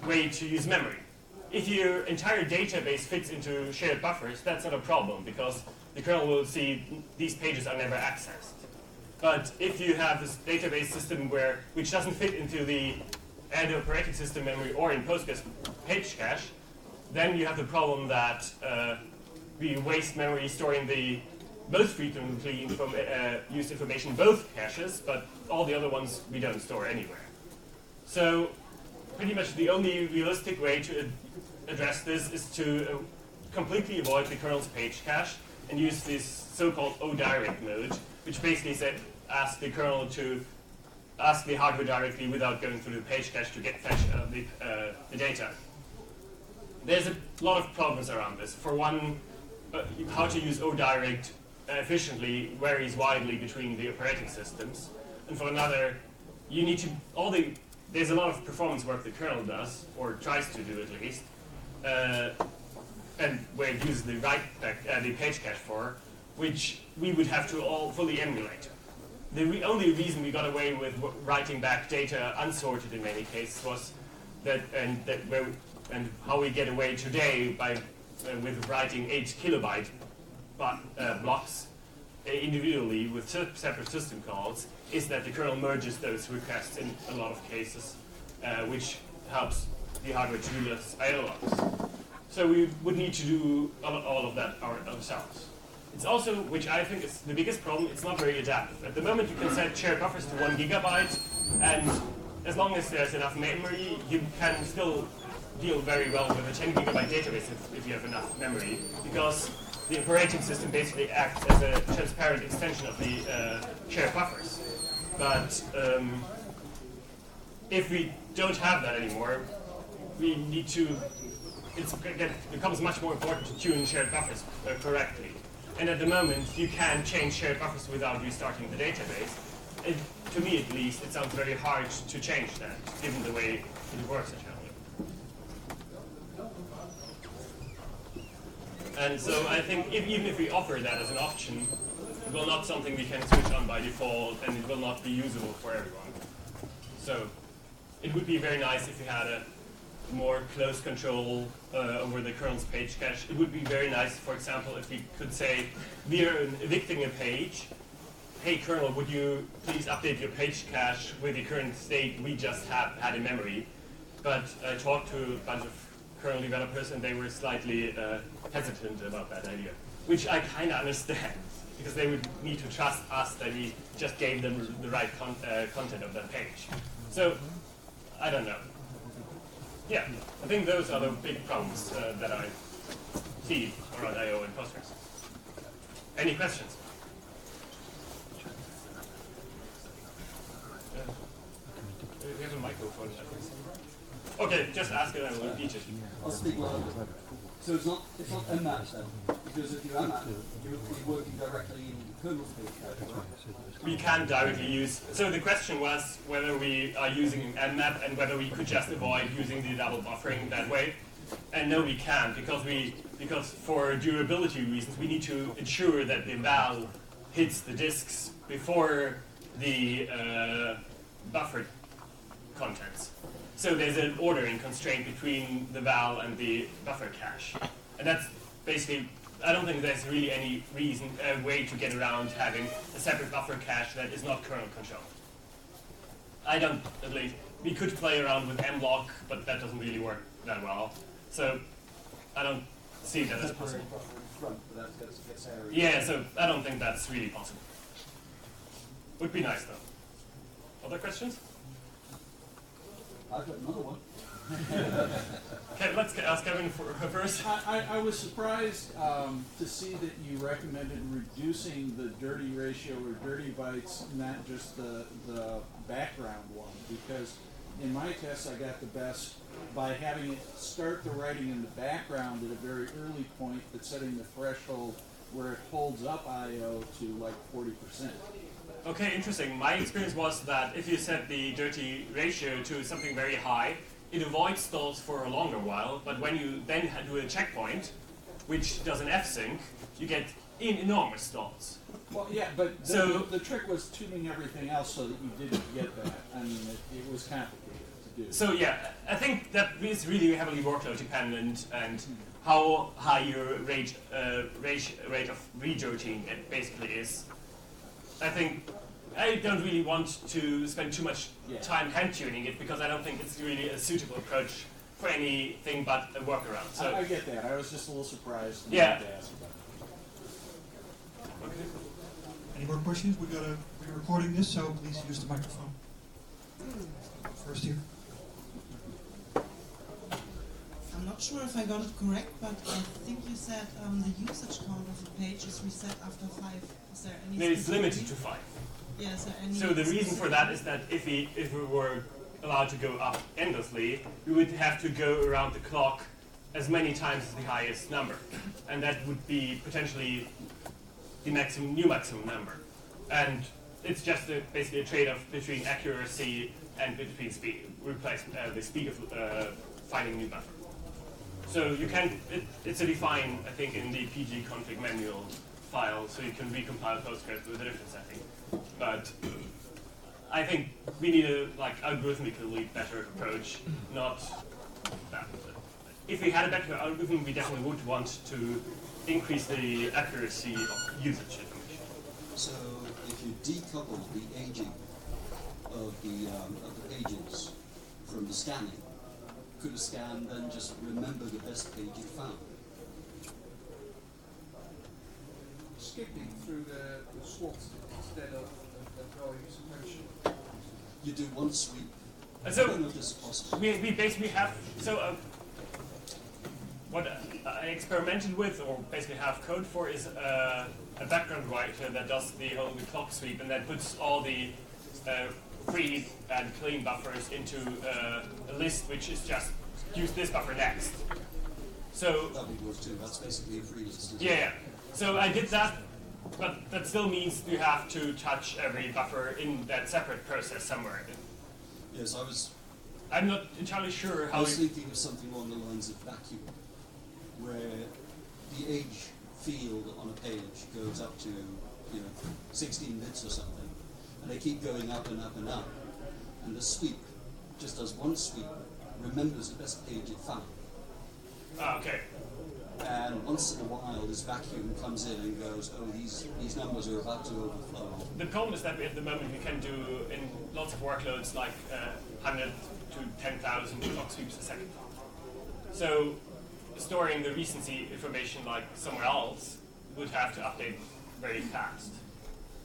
way to use memory. If your entire database fits into shared buffers, that's not a problem, because the kernel will see these pages are never accessed. But if you have this database system which doesn't fit into the operating system memory or in Postgres page cache, then you have the problem that we waste memory storing the most frequently used information in both caches, but all the other ones we don't store anywhere. So pretty much the only realistic way to address this is to completely avoid the kernel's page cache and use this so-called O-direct mode, which basically asks the kernel to ask the hardware directly without going through the page cache to get fetch the data. There's a lot of problems around this. For one, how to use O-direct efficiently varies widely between the operating systems. And for another, you need to, there's a lot of performance work the kernel does, or tries to do at least, and where it uses the page cache for, which we would have to all fully emulate. The only reason we got away with writing back data unsorted in many cases was and how we get away today with writing 8 kilobyte blocks individually with separate system calls is that the kernel merges those requests in a lot of cases, which helps the hardware to do less I/O logs. So we would need to do all of that ourselves. It's also, which I think is the biggest problem, it's not very adaptive. At the moment you can set shared buffers to 1 gigabyte, and as long as there's enough memory, you can still deal very well with a 10 gigabyte database if you have enough memory, because the operating system basically acts as a transparent extension of the shared buffers. But if we don't have that anymore, we need to, it becomes much more important to tune shared buffers correctly. And at the moment, you can change shared buffers without restarting the database. To me, at least, it sounds very hard to change that, given the way it works at home. And so I think even if we offer that as an option, it will not something we can switch on by default, and it will not be usable for everyone. So it would be very nice if we had a more close control over the kernel's page cache. It would be very nice, for example, if we could say, we are evicting a page. Hey kernel, would you please update your page cache with the current state we just had in memory? But I talked to a bunch of kernel developers and they were slightly hesitant about that idea, which I kind of understand, because they would need to trust us that we just gave them the right content of that page. So, I don't know. Yeah, I think those are the big problems that I see around I/O and Postgres. Any questions? We have a microphone. Okay, just ask it and I will repeat it. I'll speak louder. So it's not MMAP then, because if you MMAP, you're working directly in the kernel's page cache, right? We can directly use. So the question was whether we are using an mmap and whether we could just avoid using the double buffering that way. And no, we can't, because for durability reasons, we need to ensure that the val hits the disks before the buffered contents. So there's an ordering constraint between the val and the buffer cache. And that's basically, I don't think there's really any way to get around having a separate buffer cache that is not kernel controlled. I don't, at least. We could play around with mlock, but that doesn't really work that well. So I don't see that as possible. Yeah, so I don't think that's really possible. Would be nice though. Other questions? I've got another one. Okay, let's ask Kevin first. I was surprised to see that you recommended reducing the dirty ratio or dirty bytes, not just the background one, because in my tests I got the best by having it start the writing in the background at a very early point, but setting the threshold where it holds up I/O to like 40%. Okay, interesting. My experience was that if you set the dirty ratio to something very high, it avoids stalls for a longer while, but when you then do a checkpoint, which does an f-sync, you get enormous stalls. Well, yeah, but the trick was tuning everything else so that you didn't get that. I mean, it was complicated. do. So yeah, I think that is really heavily workload dependent, and how high your rate of rerouting it basically is. I think I don't really want to spend too much time hand tuning it, because I don't think it's really a suitable approach for anything but a workaround. So I get that. I was just a little surprised. Yeah. To ask about it. okay. Any more questions? We're recording this, so please use the microphone. First here. I'm not sure if I got it correct, but I think you said the usage count of a page is reset after 5. Is there any? It's specific limited reason? to 5. Yeah, is there any? So the reason for that is that if we were allowed to go up endlessly, we would have to go around the clock as many times as the highest number, and that would be potentially the new maximum number. And it's just basically a trade-off between accuracy and between speed, the speed of finding new buffer. So you can, it's a define, I think, in the PG config manual file, so you can recompile Postgres with a different setting. But I think we need a algorithmically better approach, not that. If we had a better algorithm, we definitely would want to increase the accuracy of usage information. So if you decouple the aging of the pages from the scanning, could a scan then just remember the best page it found? Skipping through the swaps instead of going sequentially. You do one sweep. So I don't know if this is possible. we basically have, what I experimented with, or basically have code for, is a background writer that does the whole clock sweep, and that puts all the free and clean buffers into a list which is just use this buffer next. So That would work too. That's basically a free list. Isn't yeah, it? yeah. So I did that, but that still means you have to touch every buffer in that separate process somewhere. Yes, I'm not entirely sure I how. was thinking of something along the lines of vacuum, where the age field on a page goes up to 16 bits or something, and they keep going up and up and up, and the sweep just does one sweep, remembers the best page it found, Okay. and once in a while this vacuum comes in and goes, oh, these numbers are about to overflow. The problem is that at the moment we can do in lots of workloads like 100 to 10,000 clock sweeps a second. So storing the recency information like somewhere else would have to update very fast.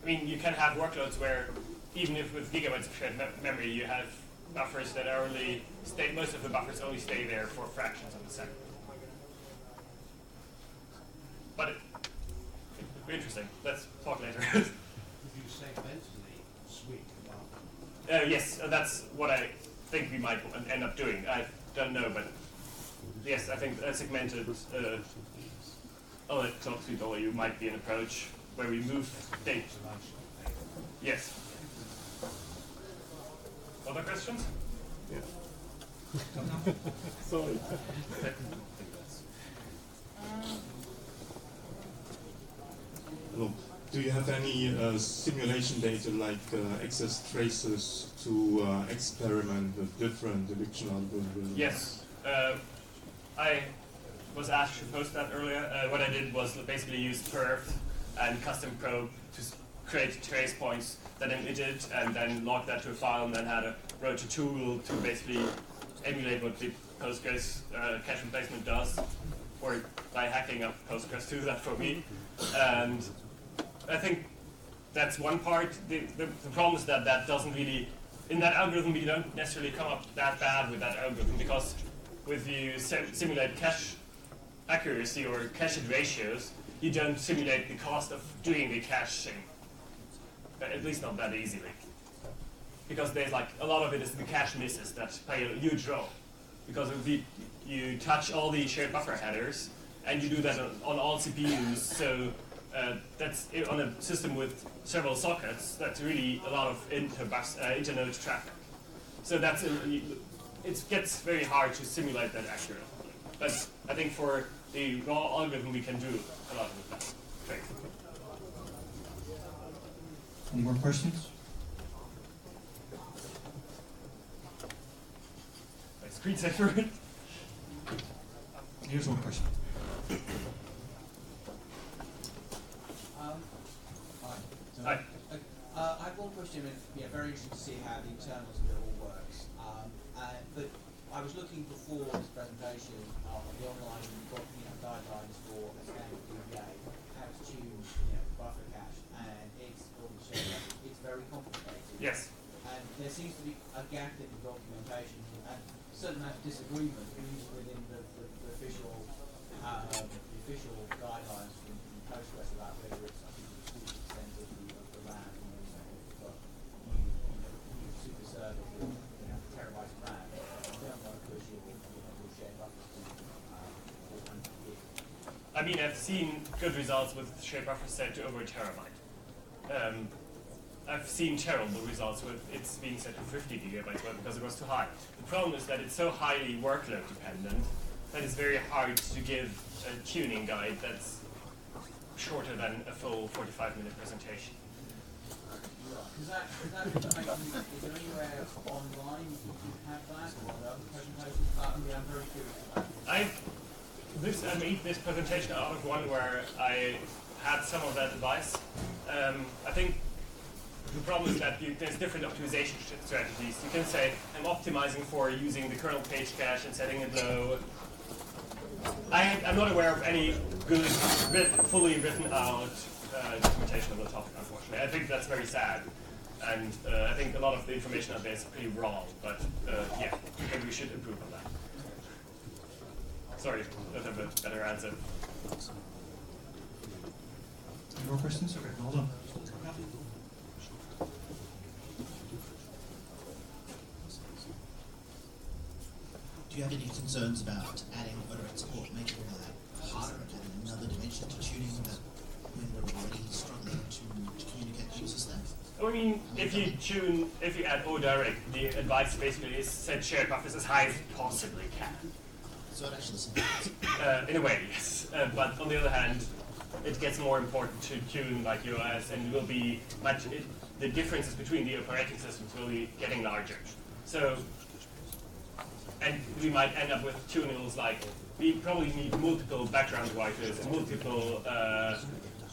I mean, you can have workloads where even if with gigabytes of shared memory, you have buffers that only stay, most of the buffers only stay there for fractions of a second. But it'd be interesting. Let's talk later. If you segmentally sweep above. Yes, that's what I think we might end up doing. I don't know, but yes, I think a segmented clock sweep OU might be an approach where we move data. Yes. Other questions? Sorry. Hello. Do you have any simulation data like access traces to experiment with different eviction algorithms? Yes. I was asked to post that earlier. What I did was basically use perf and custom probe to create trace points that emitted and then log that to a file, and then wrote a tool to basically emulate what the Postgres cache replacement does, or by hacking up Postgres to do that for me. And I think that's one part. The problem is that that doesn't really, in that algorithm we don't necessarily come up that bad with that algorithm, because with you simulate cache accuracy or cached ratios, you don't simulate the cost of doing the caching, at least not that easily. Because there's like, a lot of it is the cache misses that play a huge role. Because if you touch all the shared buffer headers, and you do that on all CPUs, so that's on a system with several sockets, that's really a lot of inter-node traffic. So that's it gets very hard to simulate that accurately. But I think for the raw algorithm, we can do a lot with that. Great. Any more questions? screensaver. Here's one question. Hi. I have one question. Very interesting to see how the internals of it all works. But I was looking before this presentation on the online guidelines for a standard DBA, how to tune buffer cache, and it's very complicated. Yes. And there seems to be a gap in the documentation and a certain amount of disagreement within the official guidelines from Postgres about whether it's, I think it's 40% of the RAM, but you super server with terabytes of RAM, you don't want to push your shared buffers to 400 gig. I mean, I've seen good results with shared buffers set to over a terabyte. I've seen terrible results with it's being set to 50 gigabytes because it was too high. The problem is that it's so highly workload dependent that it's very hard to give a tuning guide that's shorter than a full 45-minute presentation. Is there anywhere online you have that or other presentations? I'm very curious about I made this presentation out of one where I had some of that advice. I think the problem is that there's different optimization strategies. You can say, I'm optimizing for using the kernel page cache and setting it low. I'm not aware of any good, fully written out documentation on the topic, unfortunately. I think that's very sad. And I think a lot of the information out there is pretty wrong. But yeah, I think we should improve on that. Sorry, I don't have a better answer. Any more questions? Okay, hold on. Do you have any concerns about adding odorant support, making that harder and adding another dimension to tuning that when we're already struggling to communicate users there? I mean, if you add ODirect, the advice basically is set shared buffers as high as you possibly can. So it actually simplifies. In a way, yes. But on the other hand, it gets more important to tune like OS, and will be the differences between the operating systems will be getting larger. So, and we might end up with tunings like we probably need multiple background writers and multiple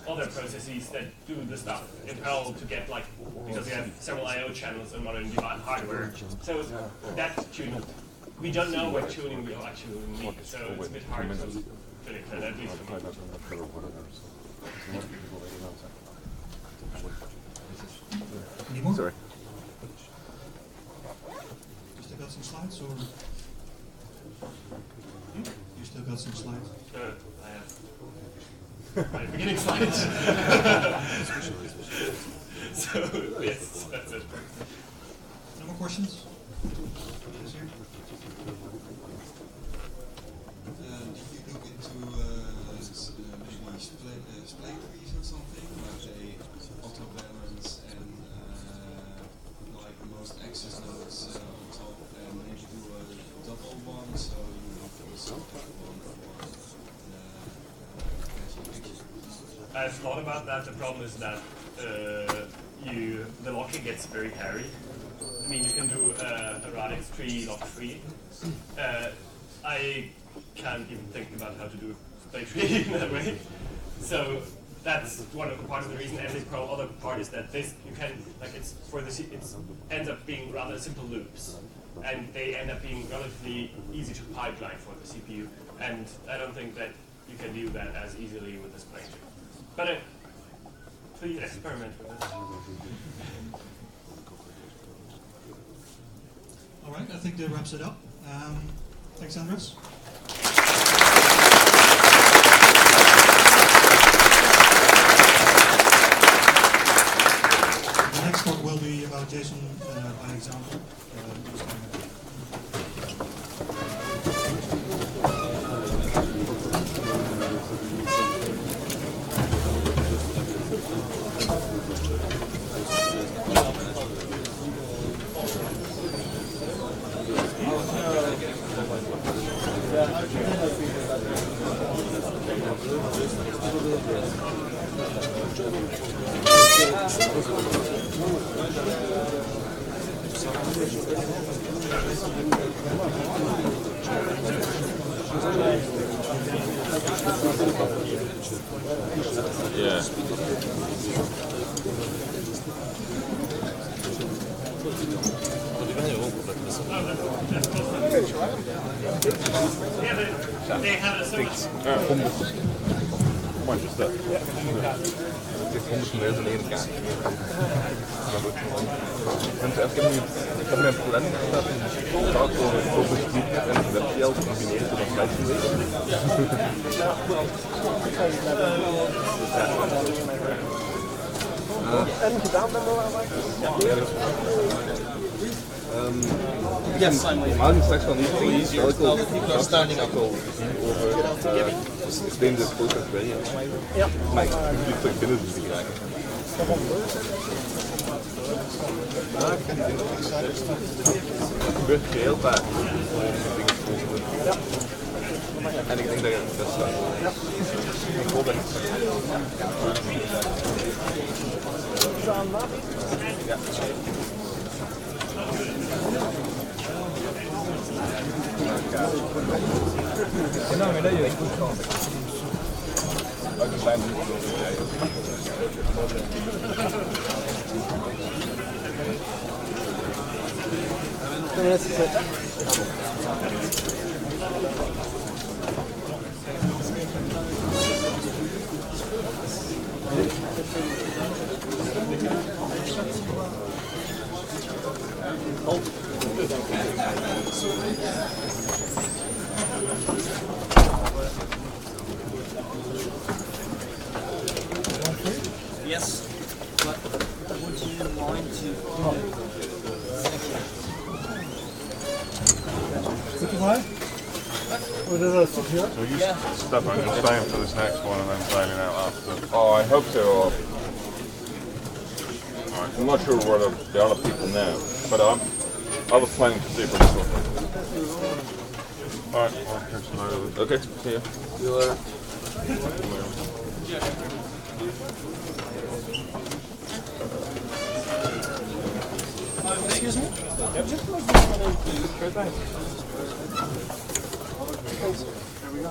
other processes that do the stuff in parallel to get because we have several I/O channels on modern hardware. So that tuning, we don't know what tuning we actually need. So it's a bit hard to predict that, at least for me. Any more? Sorry. You still got some slides, or you still got some slides? I have my beginning slides. So yes, that's it. No more questions? Yes, here. Did you look into maybe splay trees or something, like a auto balance and like most access nodes on top, and maybe do a double one so you have a separate one for I've thought about that. The problem is that the locking gets very hairy. I mean, you can do a radix tree lock free. I can't even think about how to do a splay tree in that way. So that's one of the part of the reason. And the other part is that this you can it ends up being rather simple loops, and they end up being relatively easy to pipeline for the CPU. And I don't think that you can do that as easily with this splay tree. But please experiment with it. All right, I think that wraps it up. Thanks, Andres. The next talk will be about JSON by example. Yeah. They have a similar. Mooi is dat. Ik vond het meer dan één kaart. Ik heb mijn plan gezet om straks over speed en webgeld te combineren tot een flight geweest. En gedaan met yes, normaal straks van die standing up over explain the Postgres way. Ja. Maar ik moet terug binnen dus begrijpen. Het gebeurt heel vaak. Ja. En ik denk dat het best wel. Ja. Ik hoop dat het. Ja. Nou, maar dat je goed kan. Ook een klein beetje. Yes, but would you mind to... Good to buy? Or does that sit here? So you step on and stay for this next one and then signing out after. Oh, I hope so. Alright, I'm not sure where the other people now, but I was planning to stay for this one. Alright, I'll catch you later. Okay, see ya. See you later. Excuse me? There we go.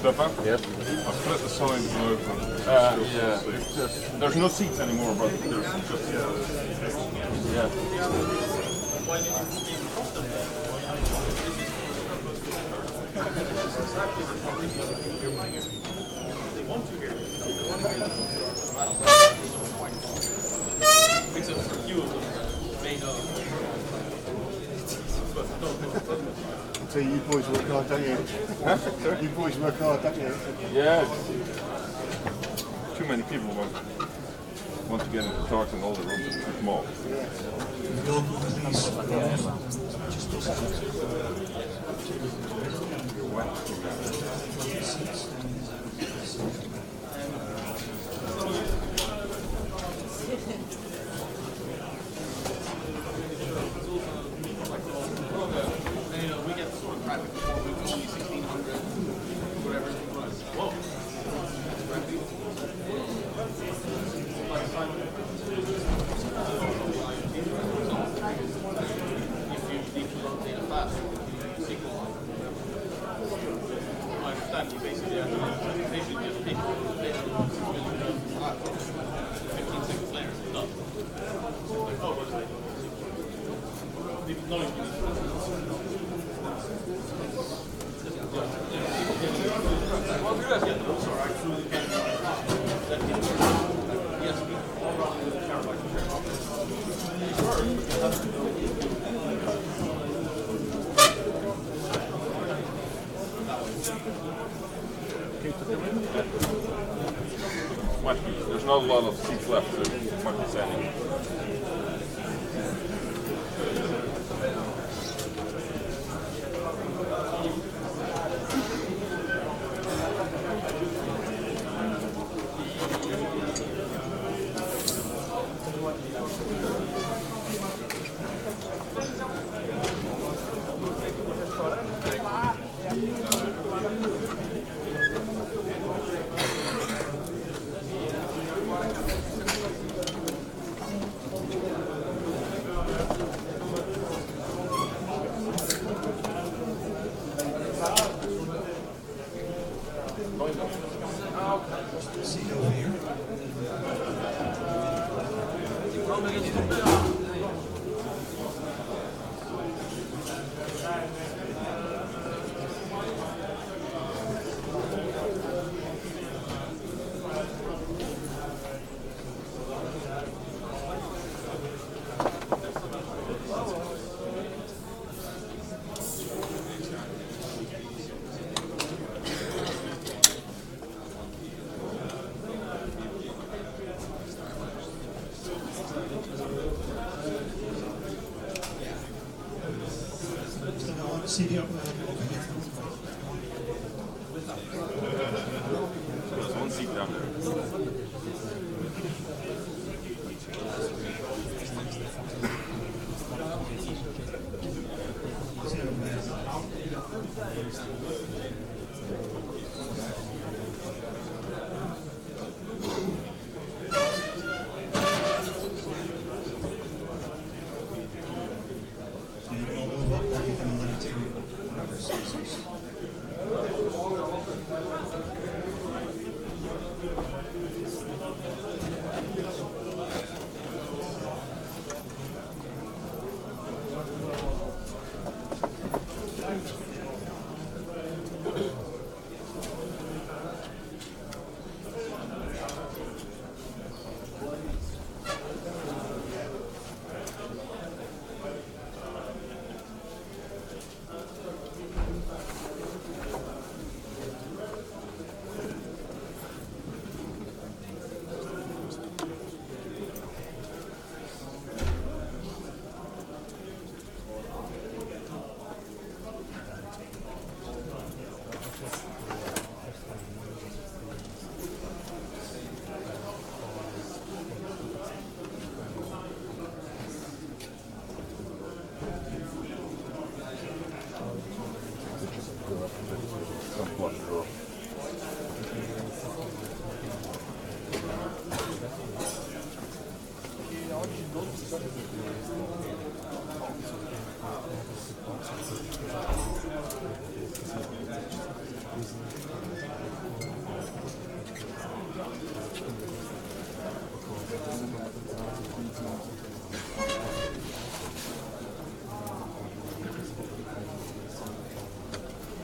Stefan? Yes. I split the signs open. Yeah. There's no seats anymore, but there's just yeah. So you boys work hard, don't you? Huh? Sorry? You boys work hard, don't you? Yeah. Too many people want to get into talks and all the rooms are small. Noise. There's not a lot of seats left, so it might be standing. CD up There's one seat down there.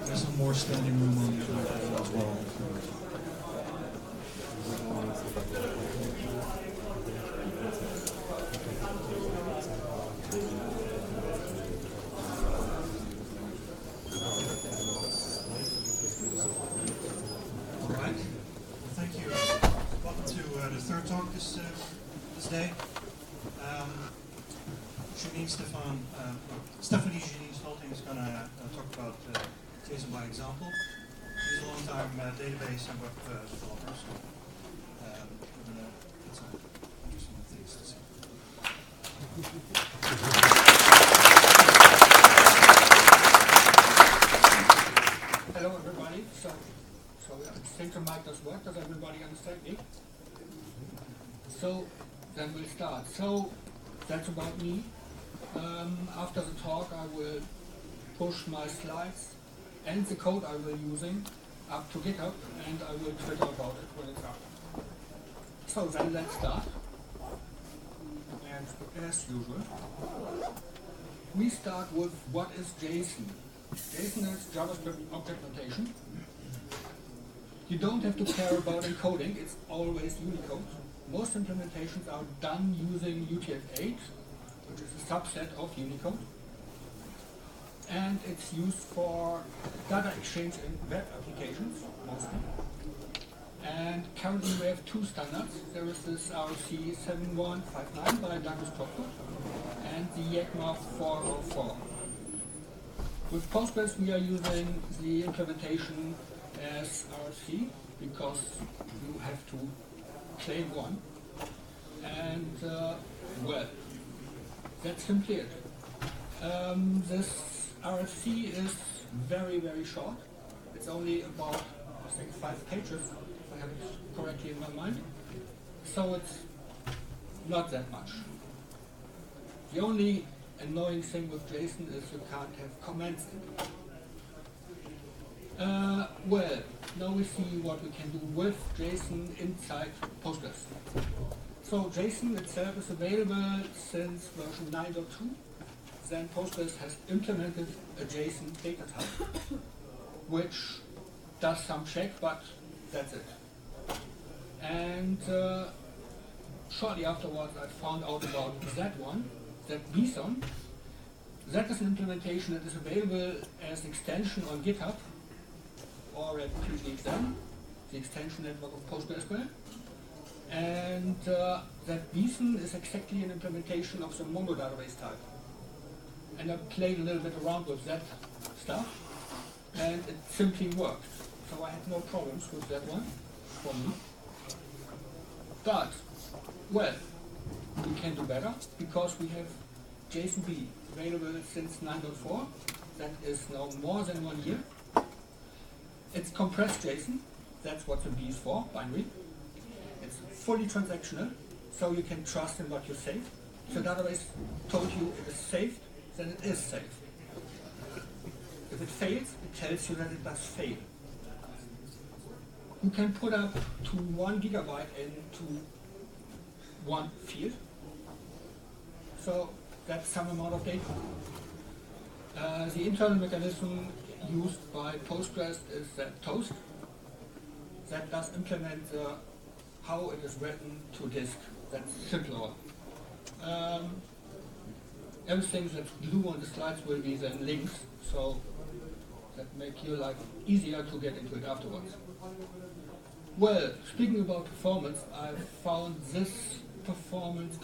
There's some more standing room on the floor as well. All right. Thank you. Welcome to the third talk this day. Stephanie Janine Stolting is going to talk about JSON by example. She's a long-time database and web developer, so we're going to get some interesting things to say. Hello everybody. So I think the mic does work. Does everybody understand me? So then we'll start. So that's about me. After the talk I will push my slides and the code I will using up to GitHub, and I will Twitter about it when it's up. So then let's start. And as usual, we start with what is JSON. JSON is JavaScript object notation. You don't have to care about encoding, it's always Unicode. Most implementations are done using UTF-8, which is a subset of Unicode. And it's used for data exchange in web applications, mostly. And currently we have two standards. There is this RFC 7159 by Douglas Proctor and the ECMA 404. With Postgres we are using the implementation as RFC because you have to claim one. And well, that's simply it. This RFC is very, very short. It's only about, I think, 5 pages, if I have it correctly in my mind. So it's not that much. The only annoying thing with JSON is you can't have comments in it. Well, now we see what we can do with JSON inside Postgres. So JSON itself is available since version 9.2. Then Postgres has implemented a JSON data type, which does some check, but that's it. And shortly afterwards I found out about that BSON. That is an implementation that is available as extension on GitHub or at PGXM, the extension network of PostgreSQL. And that BSON is exactly an implementation of the Mongo database type. And I played a little bit around with that stuff, and it simply worked. So I had no problems with that one for me. But, well, we can do better because we have JSONB available since 9.4. That is now more than 1 year. It's compressed JSON. That's what the B is for, binary. It's fully transactional, so you can trust in what you save. If the database told you it is saved, then it is saved. If it fails, it tells you that it does fail. You can put up to 1 gigabyte into one field. So that's some amount of data. The internal mechanism used by Postgres is that toast. That does implement how it is written to disk. That's simpler. Everything that's blue on the slides will be then links, so that make your life easier to get into it afterwards. Well, speaking about performance, I found this performance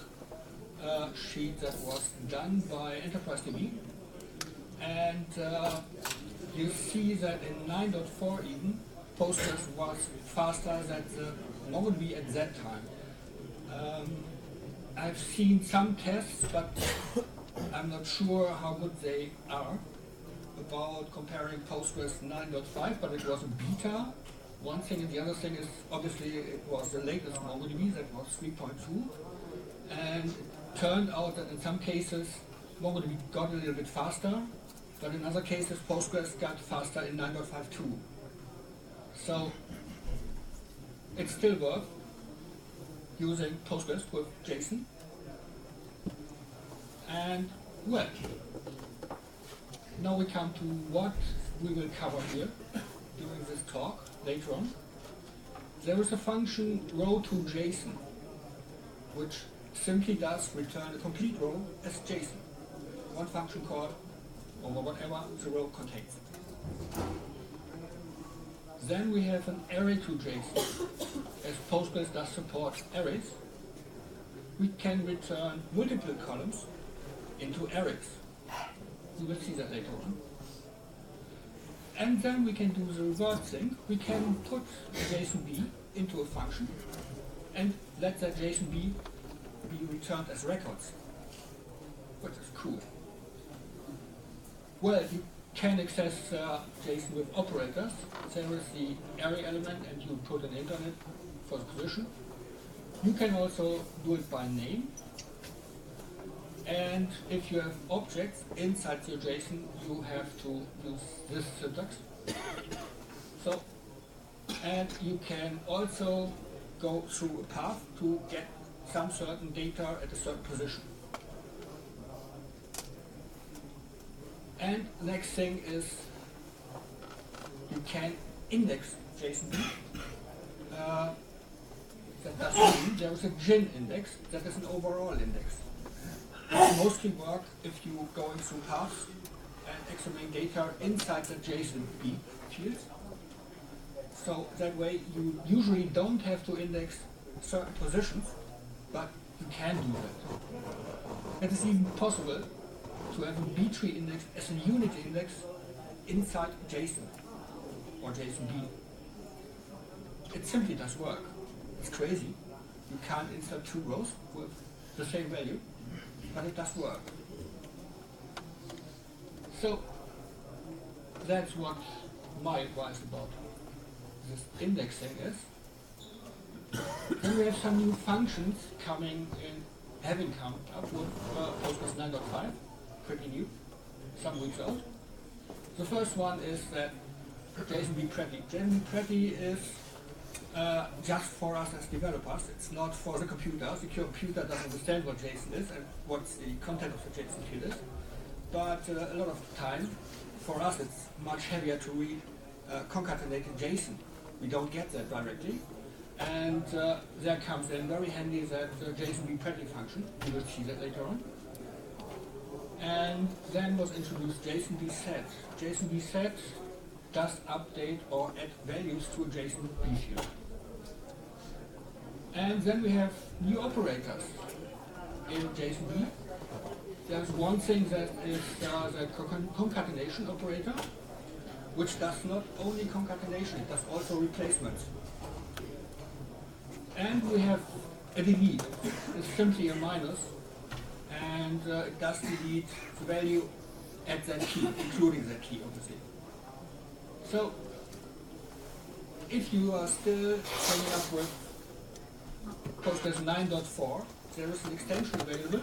sheet that was done by Enterprise DB, and you see that in 9.4 even, Postgres was faster than the MongoDB at that time. I've seen some tests, but I'm not sure how good they are about comparing Postgres 9.5, but it was a beta. One thing, and the other thing is obviously it was the latest MongoDB, that was 3.2, and it turned out that in some cases MongoDB got a little bit faster, but in other cases Postgres got faster in 9.5 too. So it still works using Postgres with JSON. And well, now we come to what we will cover here during this talk later on. There is a function row to JSON, which simply does return a complete row as JSON. One function called over whatever the row contains. Then we have an array to JSON. As Postgres does support arrays, we can return multiple columns into arrays. We will see that later on. And then we can do the reverse thing. We can put JSONB into a function and let that JSONB be returned as records, which is cool. Well, you can access JSON with operators. There is the array element and you put an int on it for the position. You can also do it by name. And if you have objects inside your JSON, you have to use this syntax. So, and you can also go through a path to get some certain data at a certain position. And the next thing is you can index JSON. That doesn't mean there is a GIN index, that is an overall index. It mostly work if you're going through paths and examining data inside the JSON B fields. So that way you usually don't have to index certain positions, but you can do that. It is even possible to have a B tree index as a unit index inside JSON or JSONB. It simply does work. It's crazy. You can't insert two rows with the same value, but it does work. So that's what my advice about this indexing is. Then we have some new functions coming in, having come up with Postgres 9.5, pretty new, some weeks old. The first one is that JSONB Pretty. JSONB Pretty is just for us as developers. It's not for the computer. The computer doesn't understand what JSON is and what the content of the JSON field is. But a lot of the time, for us, it's much heavier to read concatenated JSON. We don't get that directly. And there comes in very handy that JSONB Pretty function. We will see that later on. And then was introduced JSONB Set. JSONB Set does update or add values to a JSON B field. And then we have new operators in JSONB. There's one thing that is the concatenation operator, which does not only concatenation, it does also replacements. And we have a delete. It's simply a minus, and it does delete the value at that key, including that key, obviously. So, if you are still coming up with Postgres 9.4, there is an extension available.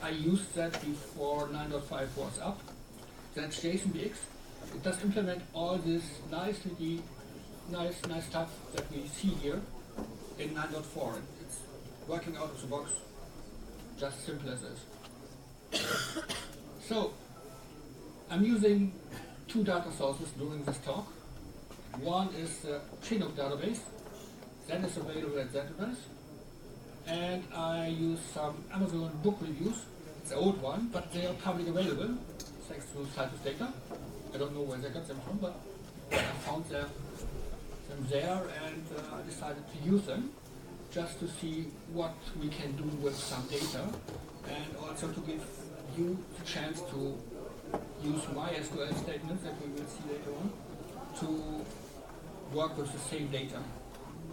I used that before 9.5 was up. That's JSONBX. It does implement all this nice stuff that we see here in 9.4. It's working out of the box, just simple as this. So, I'm using two data sources during this talk. One is the Chinook database, that is available at that address. And I use some Amazon book reviews. It's an old one, but they are publicly available, thanks to Citus Data. I don't know where they got them from, but I found them there, and I decided to use them just to see what we can do with some data, and also to give you the chance to use my SQL statements that we will see later on to work with the same data.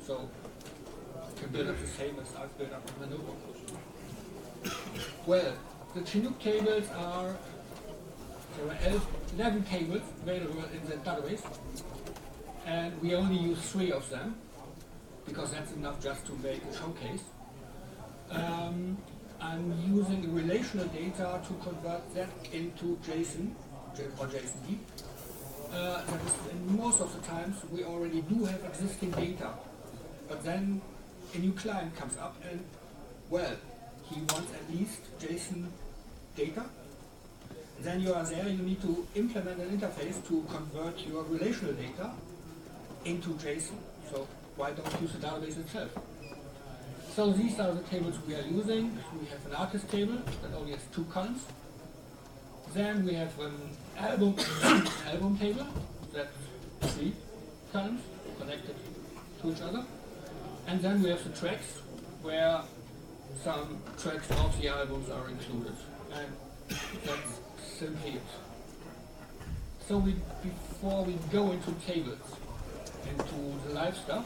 So you can build up the same as I've built up in the notebook. Well, the Chinook tables are, there are 11 tables available in the database, and we only use 3 of them because that's enough just to make a showcase. I'm using relational data to convert that into JSON or JSONB. That is, in most of the times we already do have existing data, but then a new client comes up and, well, he wants at least JSON data. Then you are there, you need to implement an interface to convert your relational data into JSON. So why don't use the database itself? So these are the tables we are using. We have an artist table that only has 2 columns. Then we have an album table that's 3 columns connected to each other. And then we have the tracks where some tracks of the albums are included. And that's simply it. So before we go into tables, into the live stuff,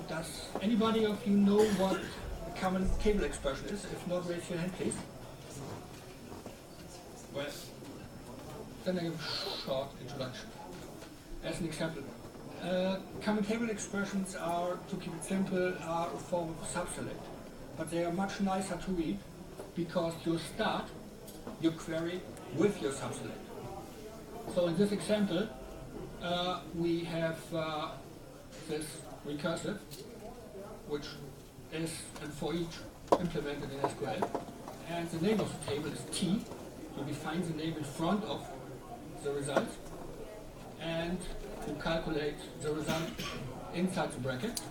does anybody of you know what a common table expression is? If not, raise your hand, please. Well, then I give a short introduction. As an example, common table expressions are, to keep it simple, are a form of subselect, but they are much nicer to read because you start your query with your subselect. So in this example, we have this recursive, which is and for each implemented in SQL, and the name of the table is T, you define the name in front of the result, and you calculate the result inside the bracket.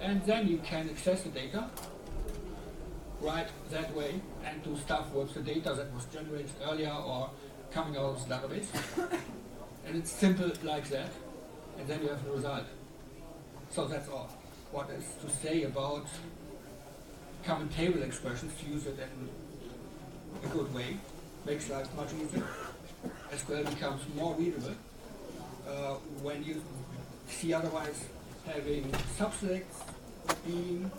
And then you can access the data right that way and do stuff with the data that was generated earlier or coming out of the database. And it's simple like that, and then you have the result. So that's all. What is to say about common table expressions? Use it in a good way. Makes life much easier. SQL becomes more readable when you see otherwise having subselects being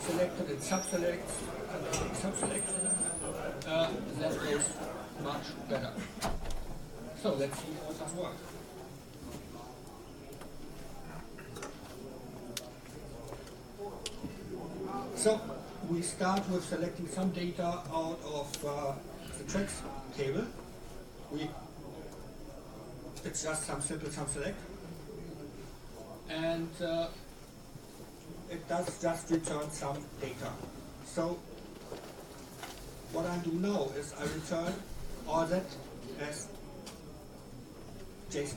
selected and subselects and subselects. That goes much better. So let's see how it does work. So we start with selecting some data out of the tracks table. It's just some simple sum select, and it does just return some data. So what I do now is I return all that as JSON.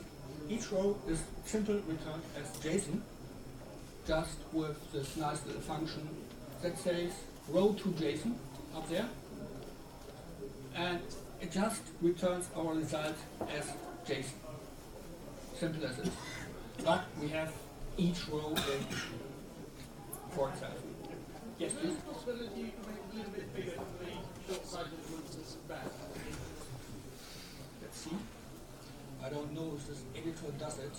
Each row is simple returned as JSON, just with this nice little function that says row to JSON up there, and it just returns our result as JSON. Simple as it is. But we have each row in for itself. Yes, please. Let's see. I don't know if this editor does it.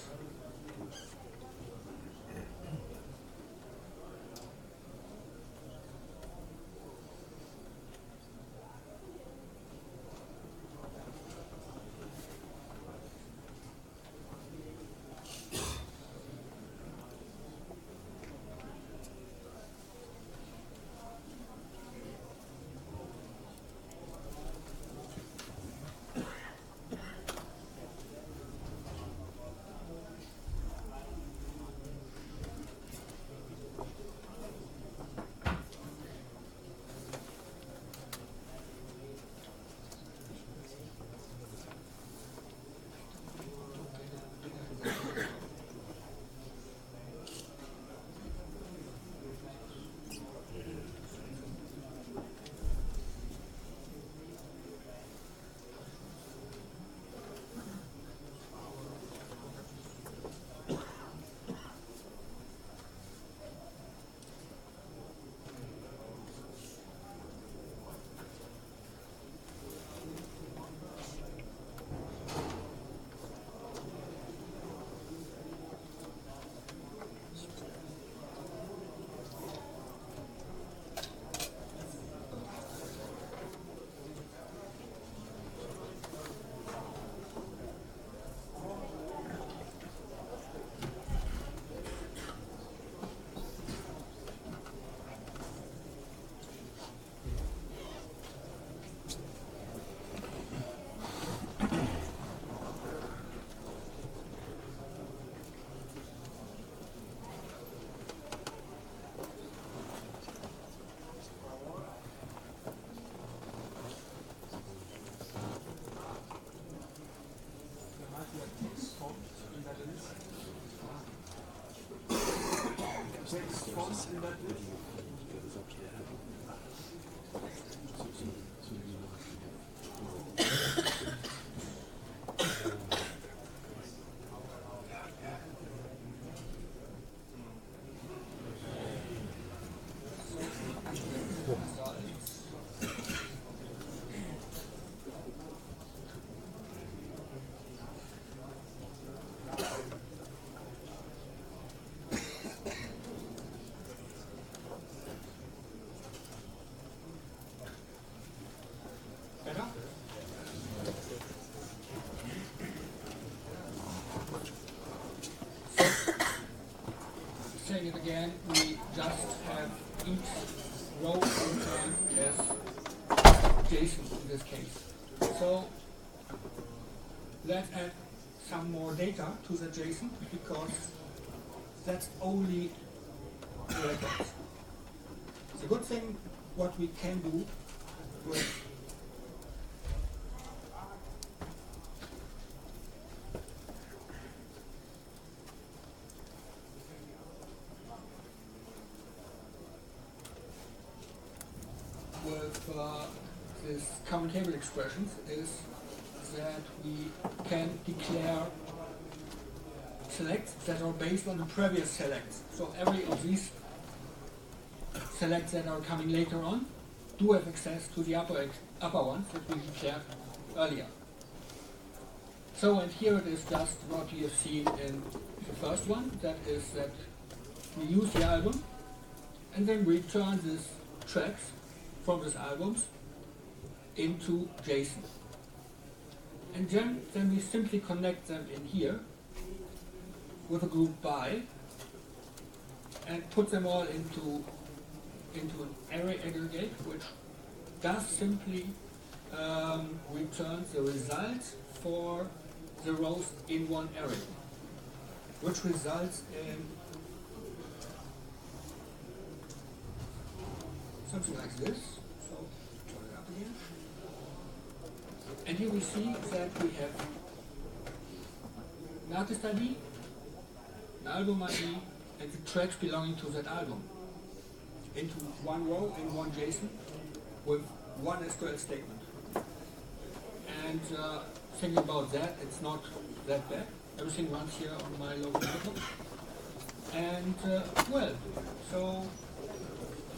Saying it again, we just have each row returned as JSON in this case. So let's add some more data to the JSON because that's only records. The good thing what we can do with with these common table expressions is that we can declare selects that are based on the previous selects. So every of these selects that are coming later on do have access to the upper ones that we declared earlier. So, and here it is just what we have seen in the first one, that is that we use the album and then we turn these tracks from these albums into JSON. And then we simply connect them in here with a group by and put them all into an array aggregate, which does simply return the results for the rows in one array, which results in something like this. So turn it up again. And here we see that we have an artist ID, an album ID, and the tracks belonging to that album into one row in one JSON with one SQL statement. And thinking about that, it's not that bad. Everything runs here on my local network. And well, so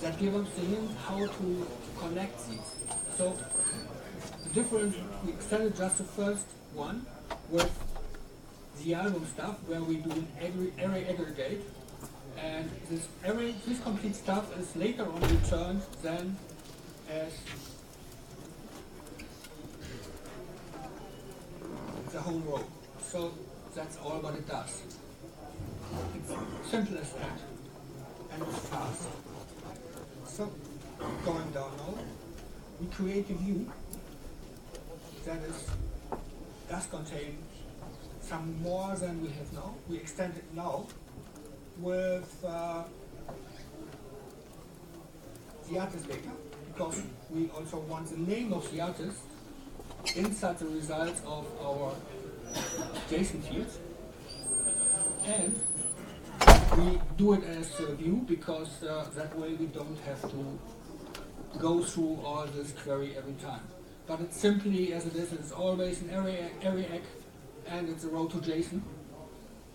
that gives us the hint how to connect these. So the difference, we extended just the first one with the album stuff where we do an array aggregate, and this complete stuff is later on returned then as the whole row. So that's all what it does. It's simple as that, and it's fast. So going down now, we create a view that does contain some more than we have now. We extend it now with the artist data, because we also want the name of the artist inside the results of our JSON fields. And we do it as a view because that way we don't have to go through all this query every time. But it's simply as it is, it's always an array egg, and it's a row to JSON.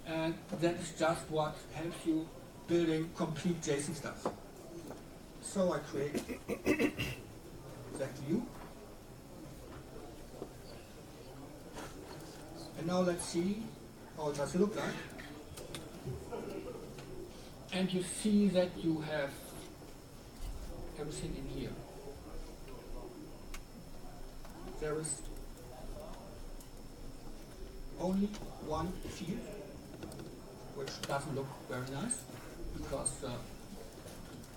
And that is just what helps you building complete JSON stuff. So I create that view. And now let's see how it does look like. And you see that you have everything in here. There is only one field, which doesn't look very nice, because,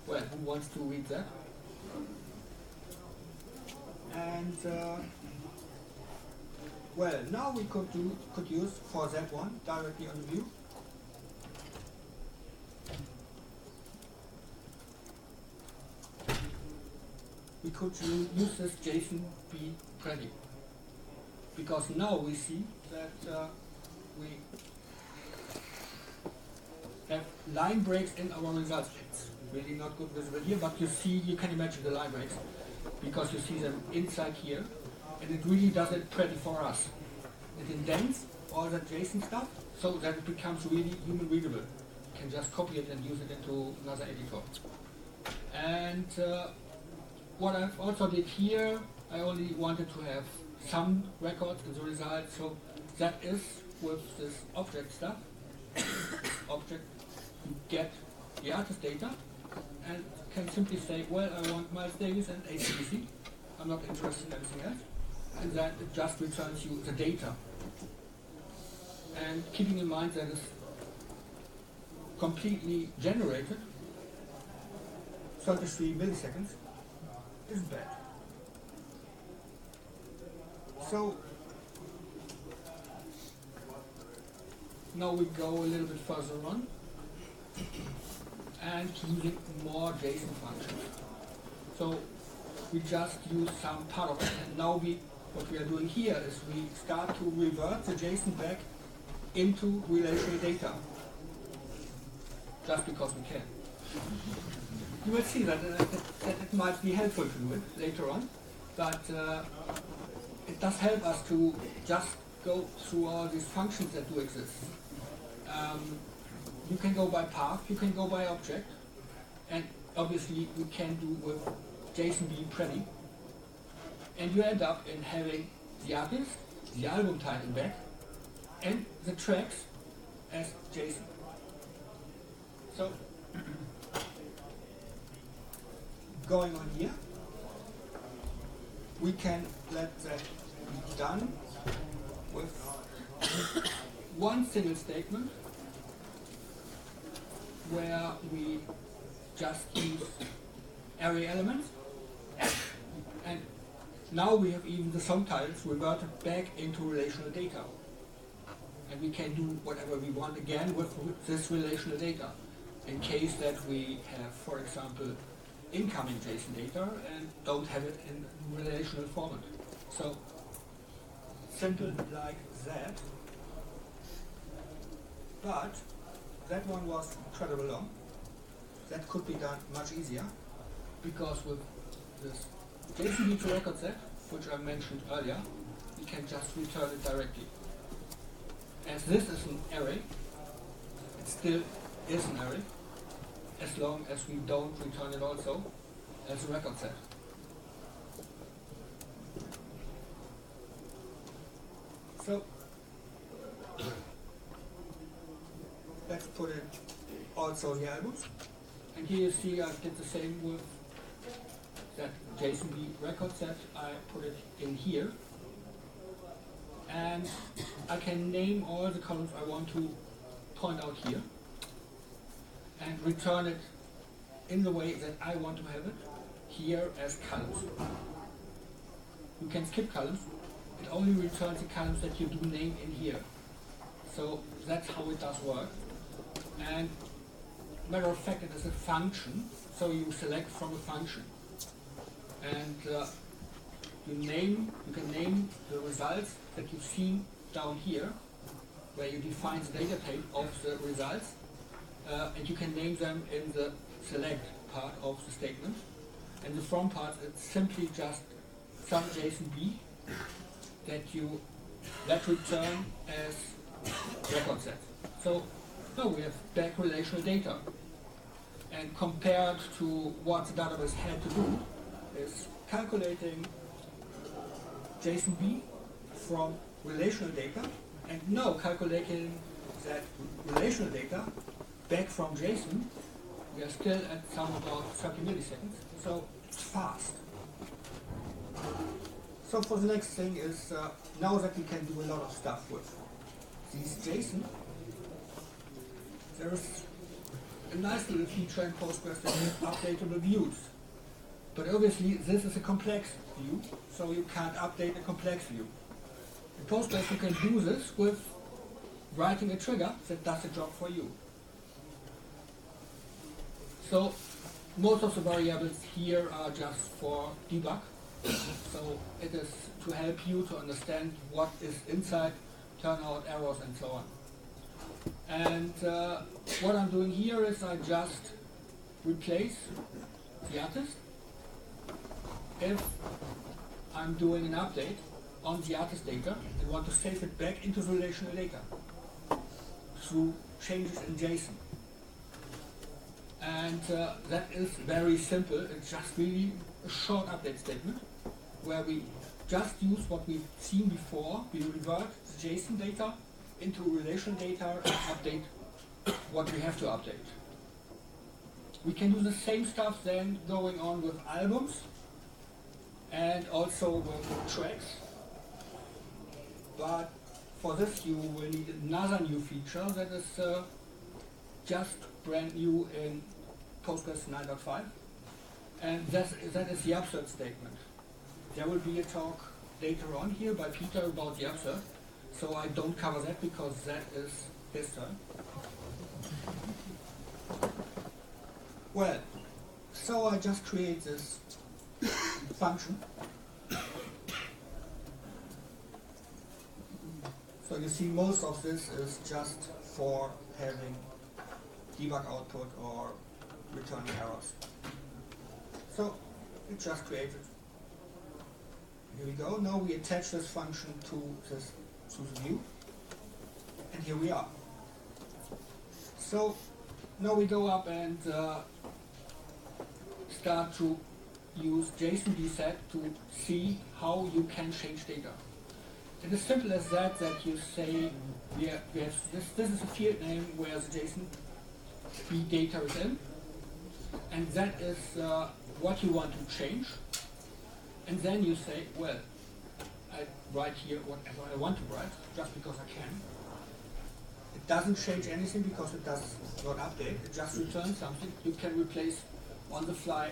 well, who wants to read that? And, well, now we could use for that one directly on the view. We could use this JSON be pretty, because now we see that we have line breaks in our results. It's really not good visible here, but you can imagine the line breaks, because you see them inside here, and it really does it pretty for us. It indents all that JSON stuff so that it becomes really human readable. You can just copy it and use it into another editor. And what I've also did here, I only wanted to have some records in the result, so that is with this object stuff. Object, you get the artist data and can simply say, well, I want Miles Davis and ACDC. I'm not interested in anything else. And then it just returns you the data. And keeping in mind that it's completely generated, 33 milliseconds, isn't bad. So now we go a little bit further on and using more JSON functions. So we just use some part of it, and now what we are doing here is we start to revert the JSON back into relational data, just because we can. you will see that it might be helpful to do it later on, but it does help us to just go through all these functions that do exist. You can go by path, you can go by object, and obviously we can do with JSON being pretty, and you end up in having the artist, the album title back, and the tracks as JSON. So, going on here, we can let that be done with one single statement where we just use array elements, and now we have even the song titles reverted back into relational data. And we can do whatever we want again with this relational data, in case that we have, for example, incoming JSON data and don't have it in relational format. So, simple like that. But that one was incredibly long. That could be done much easier, because with this JSON to record set, which I mentioned earlier, we can just return it directly. As this is an array, it still is an array, as long as we don't return it also as a record set. So, let's put it also in the albums. And here you see I did the same with that JSON record set. I put it in here. And I can name all the columns I want to point out here and return it in the way that I want to have it here as columns. You can skip columns. It only returns the columns that you do name in here. So that's how it does work. And matter of fact, it is a function, so you select from a function. And you can name the results that you've seen down here, where you define the data type of the results, and you can name them in the select part of the statement. And the from part, it's simply just some JSON that you let return as record set. So now we have back relational data. And compared to what the database had to do is calculating JSON from relational data, and now calculating that relational data back from JSON. We are still at some about 30 milliseconds, so it's fast. So for the next thing is, now that we can do a lot of stuff with these JSON, there is a nice little feature in Postgres that is updatable views. But obviously this is a complex view, so you can't update a complex view. In Postgres you can do this with writing a trigger that does the job for you. So most of the variables here are just for debug. So it is to help you to understand what is inside, turn out errors and so on. And what I'm doing here is I just replace the artist if I'm doing an update on the artist data and want to save it back into the relational data through changes in JSON. And that is very simple. It's just really a short update statement where we just use what we've seen before. We revert the JSON data into relational data and update what we have to update. We can do the same stuff then going on with albums and also with tracks. But for this you will need another new feature that is just brand new in Postgres 9.5, and that is the upsert statement. There will be a talk later on here by Peter about the upsert, so I don't cover that because that is his turn. Well, so I just create this function. So you see most of this is just for having debug output or returning errors. So it's just created. Here we go. Now we attach this function to the view, and here we are. So now we go up and start to use JSON set to see how you can change data. It is simple as that you say we have this is a field name where the JSON data is in, and that is what you want to change. And then you say, well, I write here whatever I want to write, just because I can. It doesn't change anything because it does not update. It just returns something. You can replace on the fly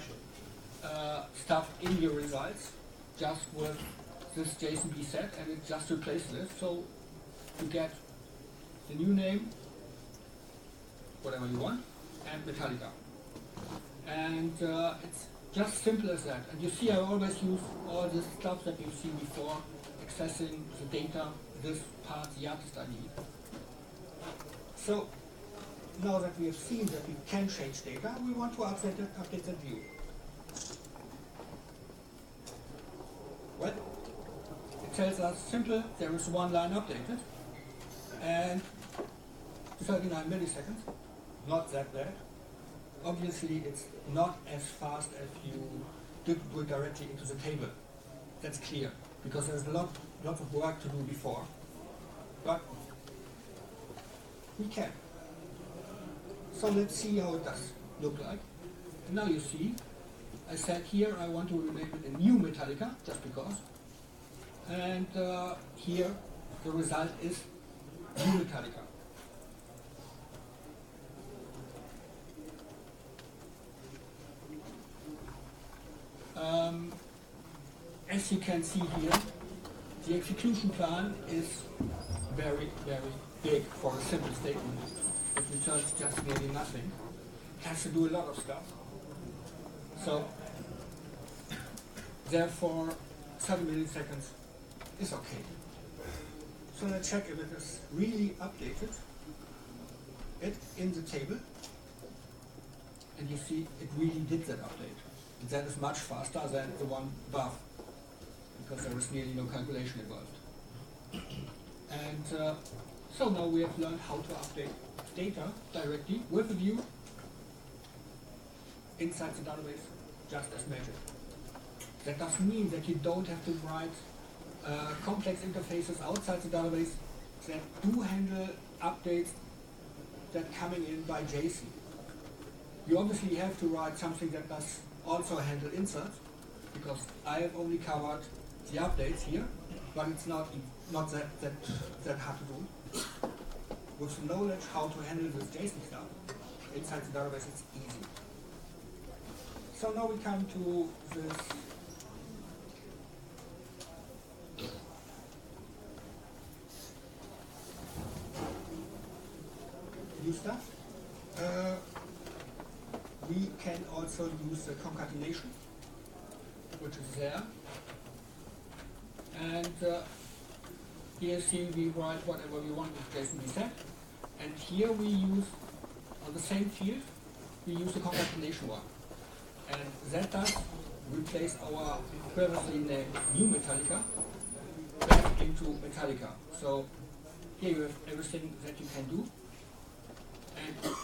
stuff in your results just with this JSON set, and it just replaces it. So you get the new name, whatever you want, and Metallica. And it's just simple as that. And you see I always use all this stuff that you've seen before, accessing the data, this part, the artist ID. So now that we have seen that we can change data, we want to update that view. Well, it tells us simple, there is one line updated, and 39 milliseconds, not that bad. Obviously, it's not as fast as you do it directly into the table. That's clear, because there's lots of work to do before. But we can. So let's see how it does look like. And now you see, I said here I want to rename it a new Metallica, just because. And here the result is new Metallica. As you can see here, the execution plan is very, very big for a simple statement. It returns just nearly nothing. It has to do a lot of stuff. So, therefore, 7 milliseconds is okay. So let's check if it is really updated. It in the table, and you see it really did that update. And that is much faster than the one above, because there is nearly no calculation involved. And so now we have learned how to update data directly with a view inside the database, just as magic. That doesn't mean that you don't have to write complex interfaces outside the database that do handle updates that coming in by JSON. You obviously have to write something that does also handle inserts, because I have only covered the updates here, but it's not that hard to do. With the knowledge how to handle this JSON stuff inside the database, it's easy. So now we come to this new stuff. We can also use the concatenation, which is there. And here see we write whatever we want with JSON set. And here we use, on the same field, we use the concatenation one. And that does replace our previously named new Metallica back into Metallica. So here you have everything that you can do. And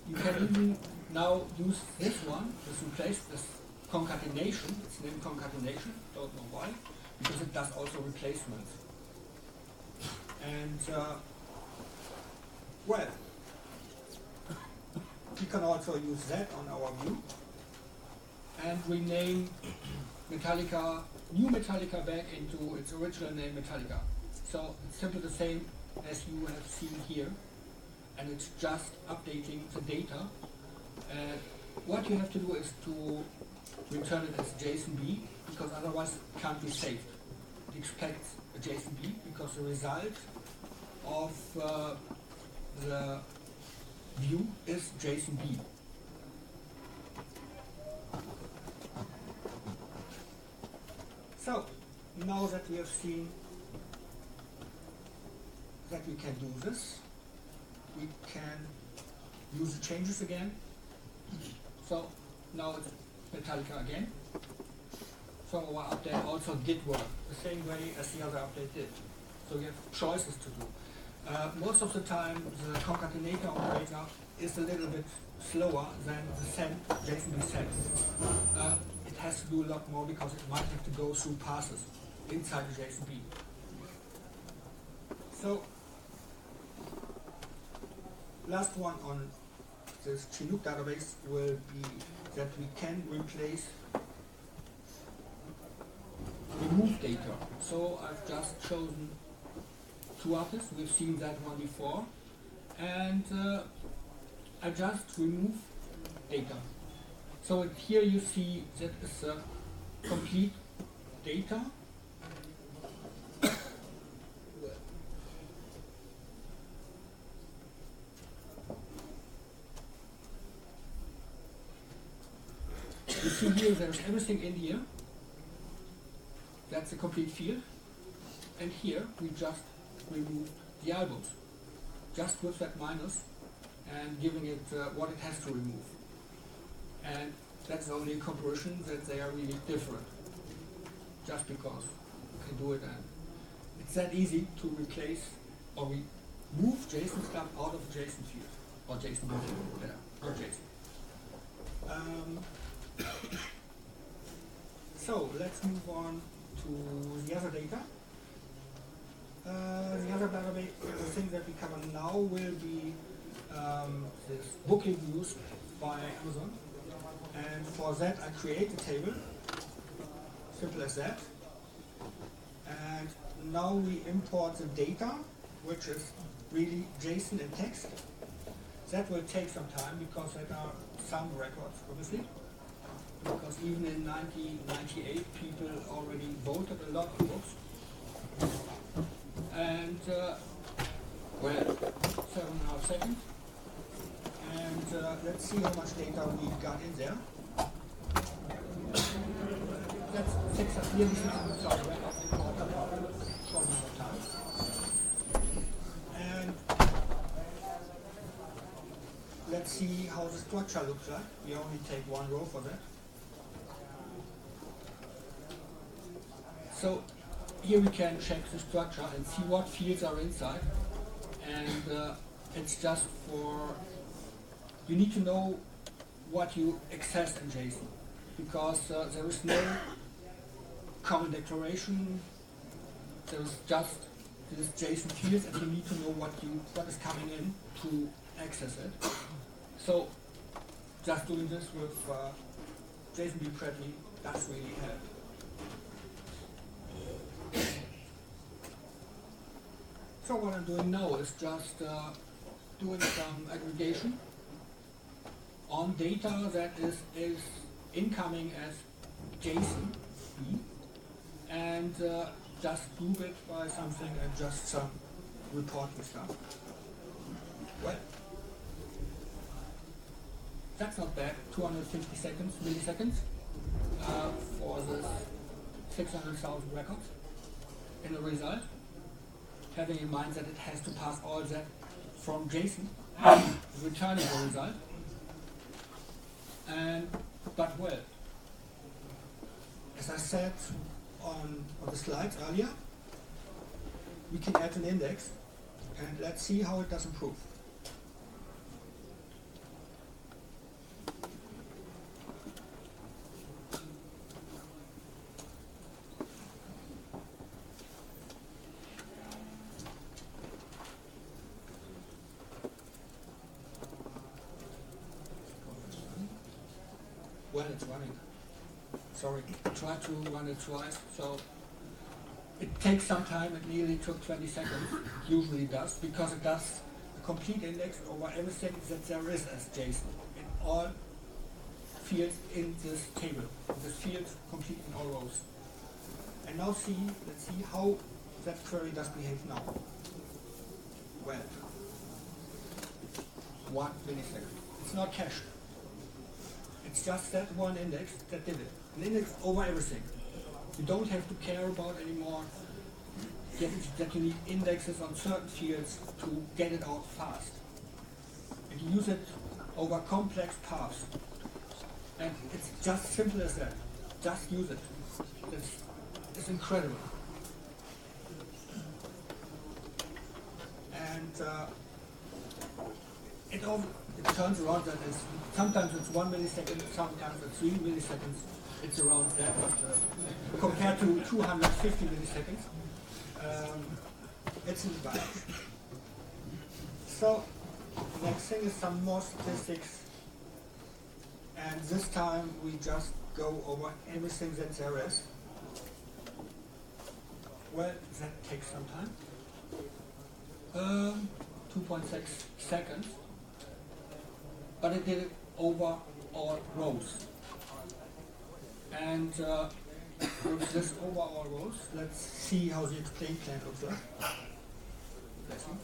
you can even now use this one, just replace this concatenation. It's named concatenation, don't know why, because it does also replacements. And well, we can also use that on our view and rename Metallica, new Metallica back into its original name Metallica. So it's simply the same as you have seen here, and it's just updating the data. What you have to do is to return it as JSONB, because otherwise it can't be saved. It expects a JSONB because the result of the view is JSONB. So, now that we have seen that we can do this, we can use the changes again. So now it's Metallica again. So our update also did work the same way as the other update did. So you have choices to do. Most of the time, the concatenator operator is a little bit slower than the send, JSON send. It has to do a lot more because it might have to go through passes inside the JSON. So, last one on this Chinook database will be that we can replace remove data. So I've just chosen two artists, we've seen that one before, and I just remove data. So here you see that is complete data. You see here there's everything in here. That's a complete field. And here we just remove the albums, just with that minus and giving it what it has to remove. And that's only a comparison that they are really different, just because you can do it. And it's that easy to replace or remove JSON stuff out of a JSON field or JSON field there, or JSON. So let's move on to the other data. The other database, the thing that we cover now will be this booking used by Amazon. And for that I create a table, simple as that. And now we import the data, which is really JSON and text. That will take some time because there are some records, obviously. Because even in 1998 people already voted a lot of books. And, well, 7.5 seconds. And let's see how much data we got in there. That's nearly 600,000 records in a short amount of time. And let's see how the structure looks like. We only take one row for that. So here we can check the structure and see what fields are inside. And it's just for, you need to know what you access in JSON. Because there is no common declaration, there is just this JSON fields and you need to know what is coming in to access it. So just doing this with JSON Pretty does really help. So what I'm doing now is just doing some aggregation on data that is incoming as JSON, and just group it by something and just some reporting stuff. Well, that's not bad, 250 milliseconds for this 600,000 records in the result. Having in mind that it has to pass all that from JSON, returning the result. But well, as I said on the slides earlier, we can add an index, and let's see how it does improve. Well, it's running. Sorry, I tried to run it twice, so it takes some time. It nearly took 20 seconds. It usually does, because it does a complete index over everything that there is as JSON in all fields in this table. This field complete in all rows. And now let's see how that query does behave now. Well, 1 millisecond. It's not cached. It's just that one index that did it. An index over everything. You don't have to care about anymore that you need indexes on certain fields to get it out fast. And you use it over complex paths. And it's just simple as that. Just use it. It's incredible. And it turns around that sometimes it's 1 millisecond, sometimes it's 3 milliseconds. It's around that. But, compared to 250 milliseconds, it's in the bag. So, next thing is some more statistics. And this time we just go over everything that there is. Well, that takes some time. 2.6 seconds. But I did it over all rows. And with this over all rows, let's see how the explain plan looks like. Bless you.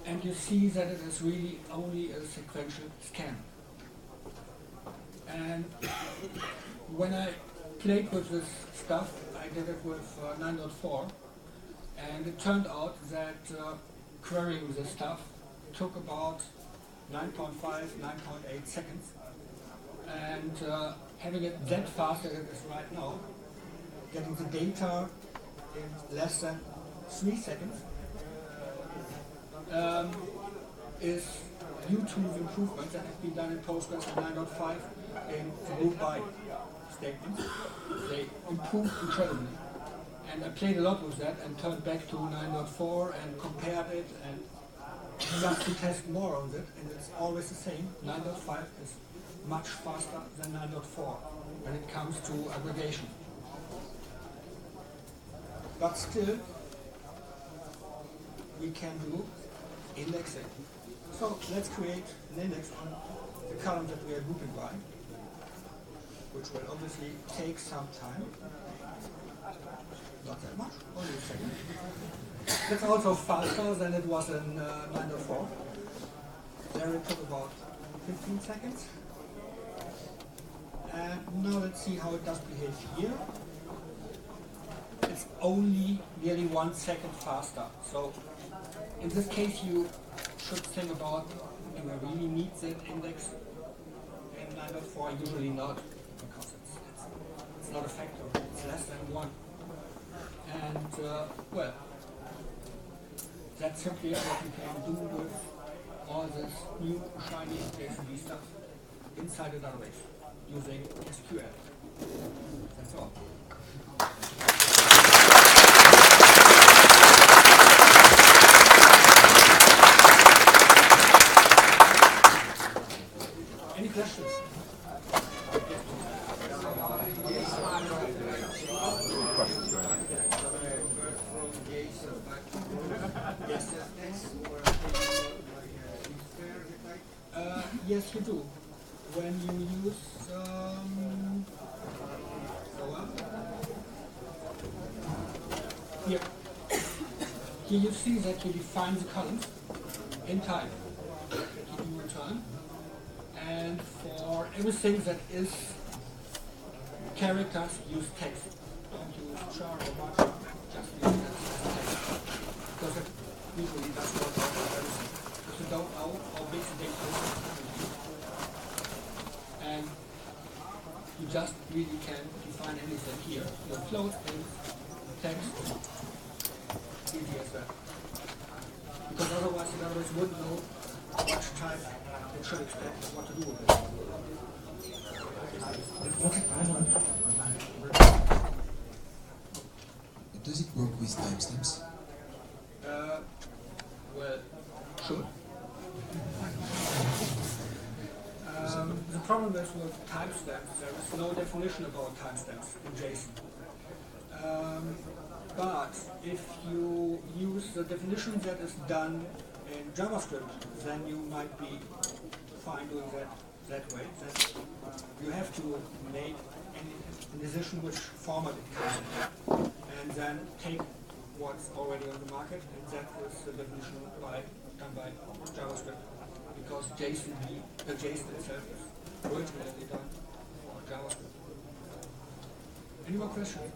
And you see that it is really only a sequential scan. And when I played with this stuff, I did it with 9.4, and it turned out that querying this stuff took about 9.5, 9.8 seconds. And having it that fast as it is right now, getting the data in less than 3 seconds, is due to the improvements that have been done in Postgres 9.5 in the move by statements. They improved incredibly. And I played a lot with that and turned back to 9.4 and compared it and just to test more on it, and it's always the same. 9.5 is much faster than 9.4 when it comes to aggregation. But still, we can do indexing. So let's create an index on the column that we are grouping by, which will obviously take some time. Not that much, only a second. That's also faster than it was in 9.4. There it took about 15 seconds. And now let's see how it does behave here. It's only nearly 1 second faster. So in this case, you should think about, do I really need that index in 9.4? Usually not, because it's not a factor. It's less than 1. And, well, that's simply what you can do with all this new shiny JSON stuff inside a database using SQL. That's all. Any questions? Yes, you do. When you use here you see that you define the columns in type. You do return, and for everything that is characters, use text. Don't use char or bar, just use text, because it usually does not work for everything. Because you don't know how big the data is. And you just really can define anything here. Your float is text, easy as that. Because otherwise the database wouldn't know which type it should expect and what to do with it. Does it work with timestamps? Well, sure. The problem is with timestamps, there is no definition about timestamps in JSON. But if you use the definition that is done in JavaScript, then you might be fine doing that way. That you have to make a decision which format it comes in, and then take what's already on the market, and that is the definition done by JavaScript. Because JSON itself is originally done for JavaScript. Any more questions?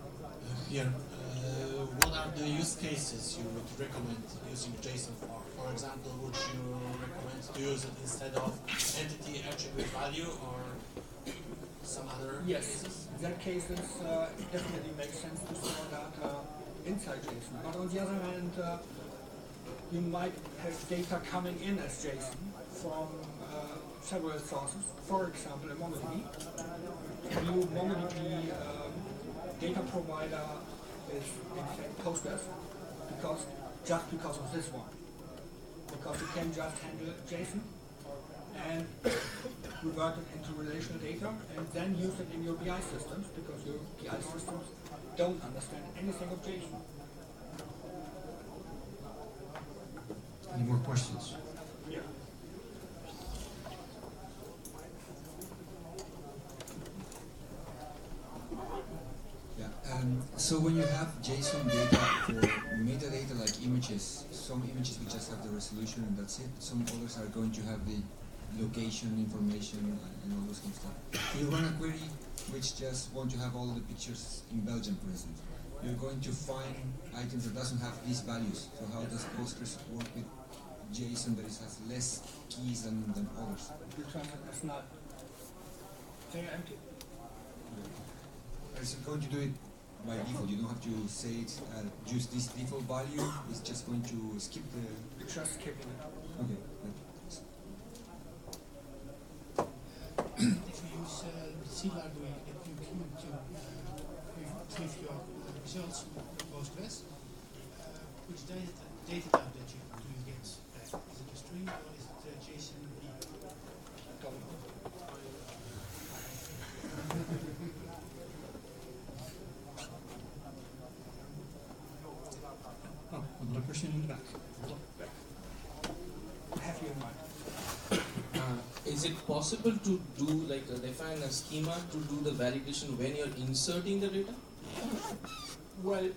Here, what are the use cases you would recommend using JSON for? For example, would you recommend to use it instead of entity attribute value or some other cases? In that cases, it definitely makes sense to store data inside JSON. But on the other hand, you might have data coming in as JSON from several sources. For example, a MongoDB. The new MongoDB data provider is in fact Postgres, just because of this one. Because you can just handle JSON and convert it into relational data and then use it in your BI systems, because your BI systems don't understand anything of JSON. Any more questions? Yeah. So when you have JSON data for metadata like images, some images will just have the resolution and that's it. Some others are going to have the location information and all those kind of stuff. You run a query which just want to have all the pictures in Belgium, for instance. You're going to find items that doesn't have these values. So how does Postgres work with JSON that has less keys than others? It's not. They are empty. Is it going to do it by default? You don't have to say it, use this default value. It's just going to skip the. It's just skipping it. Okay. If you use the C library at UQ to retrieve your results from Postgres, which data type do you get back? Is it a string or is it JSON? Oh, another question in the back. Have you in mind? Is it possible to do define a schema to do the validation when you're inserting the data? Well,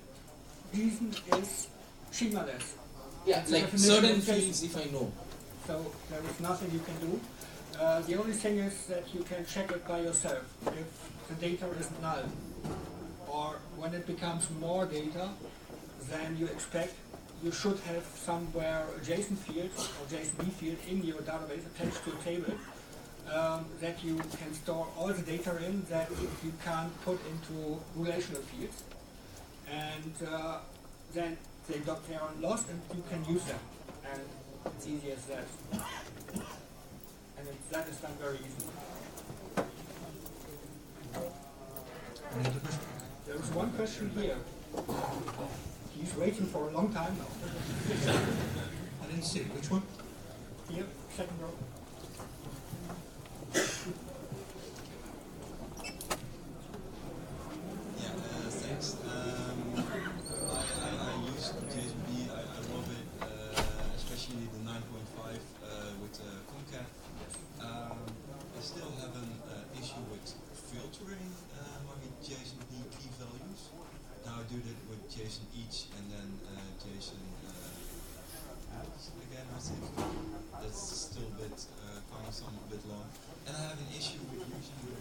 reason is schemaless. Yeah, It's like certain fields if I know. So there is nothing you can do. The only thing is that you can check it by yourself. If the data is null, or when it becomes more data than you expect, you should have somewhere a JSON field or JSON field in your database attached to a table that you can store all the data in that you can't put into relational fields. And then they are lost and you can use them. And it's easy as that. And that is done very easily. Any other questions? There is one question here. He's waiting for a long time now. I didn't see it. Which one? Here, second row. Yeah, thanks. I use JSON. I love it, especially the 9.5 with Concat. I still have an issue with filtering my JSON key values. Now I do that with JSON each and then JSON again, I think. That's still a bit cumbersome, a bit long. And I have an issue with using the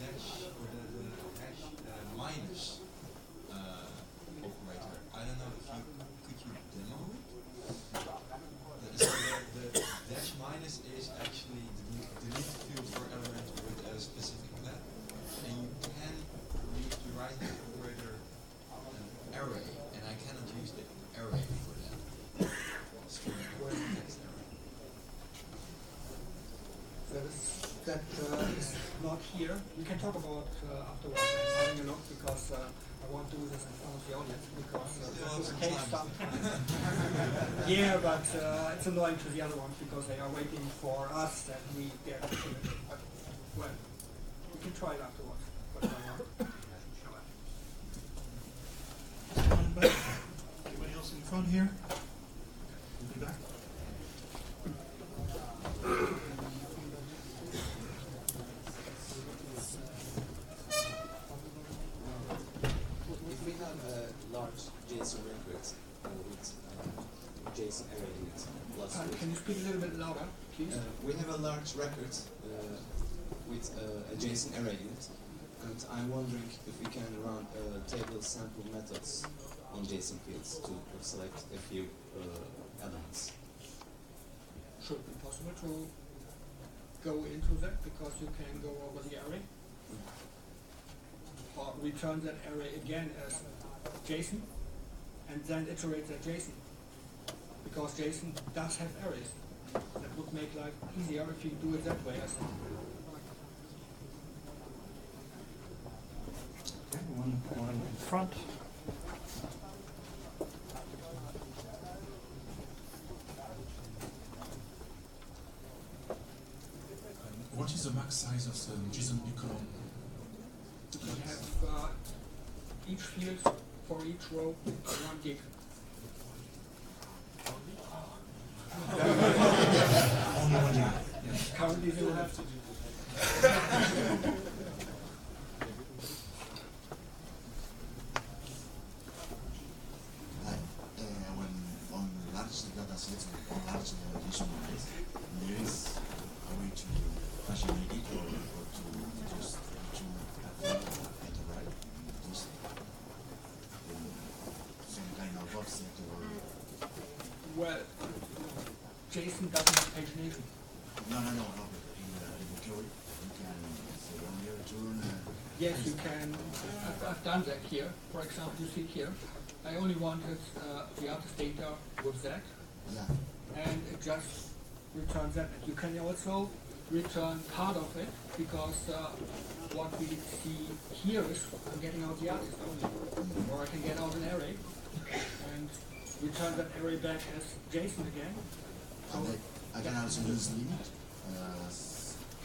dash or the hash minus operator. I don't know if could you demo it? So the dash minus is actually the delete field for element with a specific map, and you can use the right hand operator array, and I cannot use the array for that. String text array. That is not here. We can talk about afterwards. I'm having a look because I want to do this in front of the audience because this takes some yeah, but it's annoying to the other ones because they are waiting for us that we get it. But, well, we can try it afterwards. But why not? Anybody else in front here? We'll be back. If we have a large JSON record with JSON array in it, plus can you speak a little bit louder, please? we have a large record with a JSON array in it, And I'm wondering if we can run table sample methods on JSON fields to select a few elements. Should be possible to go into that because you can go over the array or return that array again as JSON and then iterate that JSON because JSON does have arrays. That would make life easier if you do it that way, I think. Okay, one in front. What is the max size of the JSON column? We have each field for each row 1 gig. Only 1 gig. Yes. Currently, we have to do when on large data sets or large JSON arrays, there is a way to paginate it or to just to have it right, just some kind of offset or. well, JSON doesn't have pagination. No. In the theory, you can say only return. Yes, you can. I've done that here. For example, you see here, I only wanted the artist data with that, and it just returns that. You can also return part of it because what we see here is I'm getting out the artist only, or I can get out an array and return that array back as JSON again. So I can also use limit.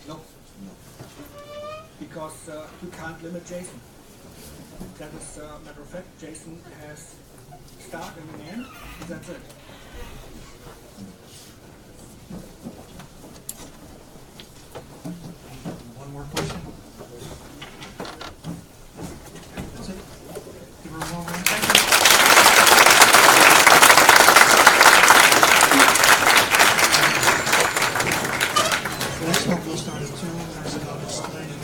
No. Because you can't limit JSON. That is a matter of fact. JSON has start and an end. That's it. One more question. That's it. Give her a warm round. Thank you. The next talk will start at 2. There's about explaining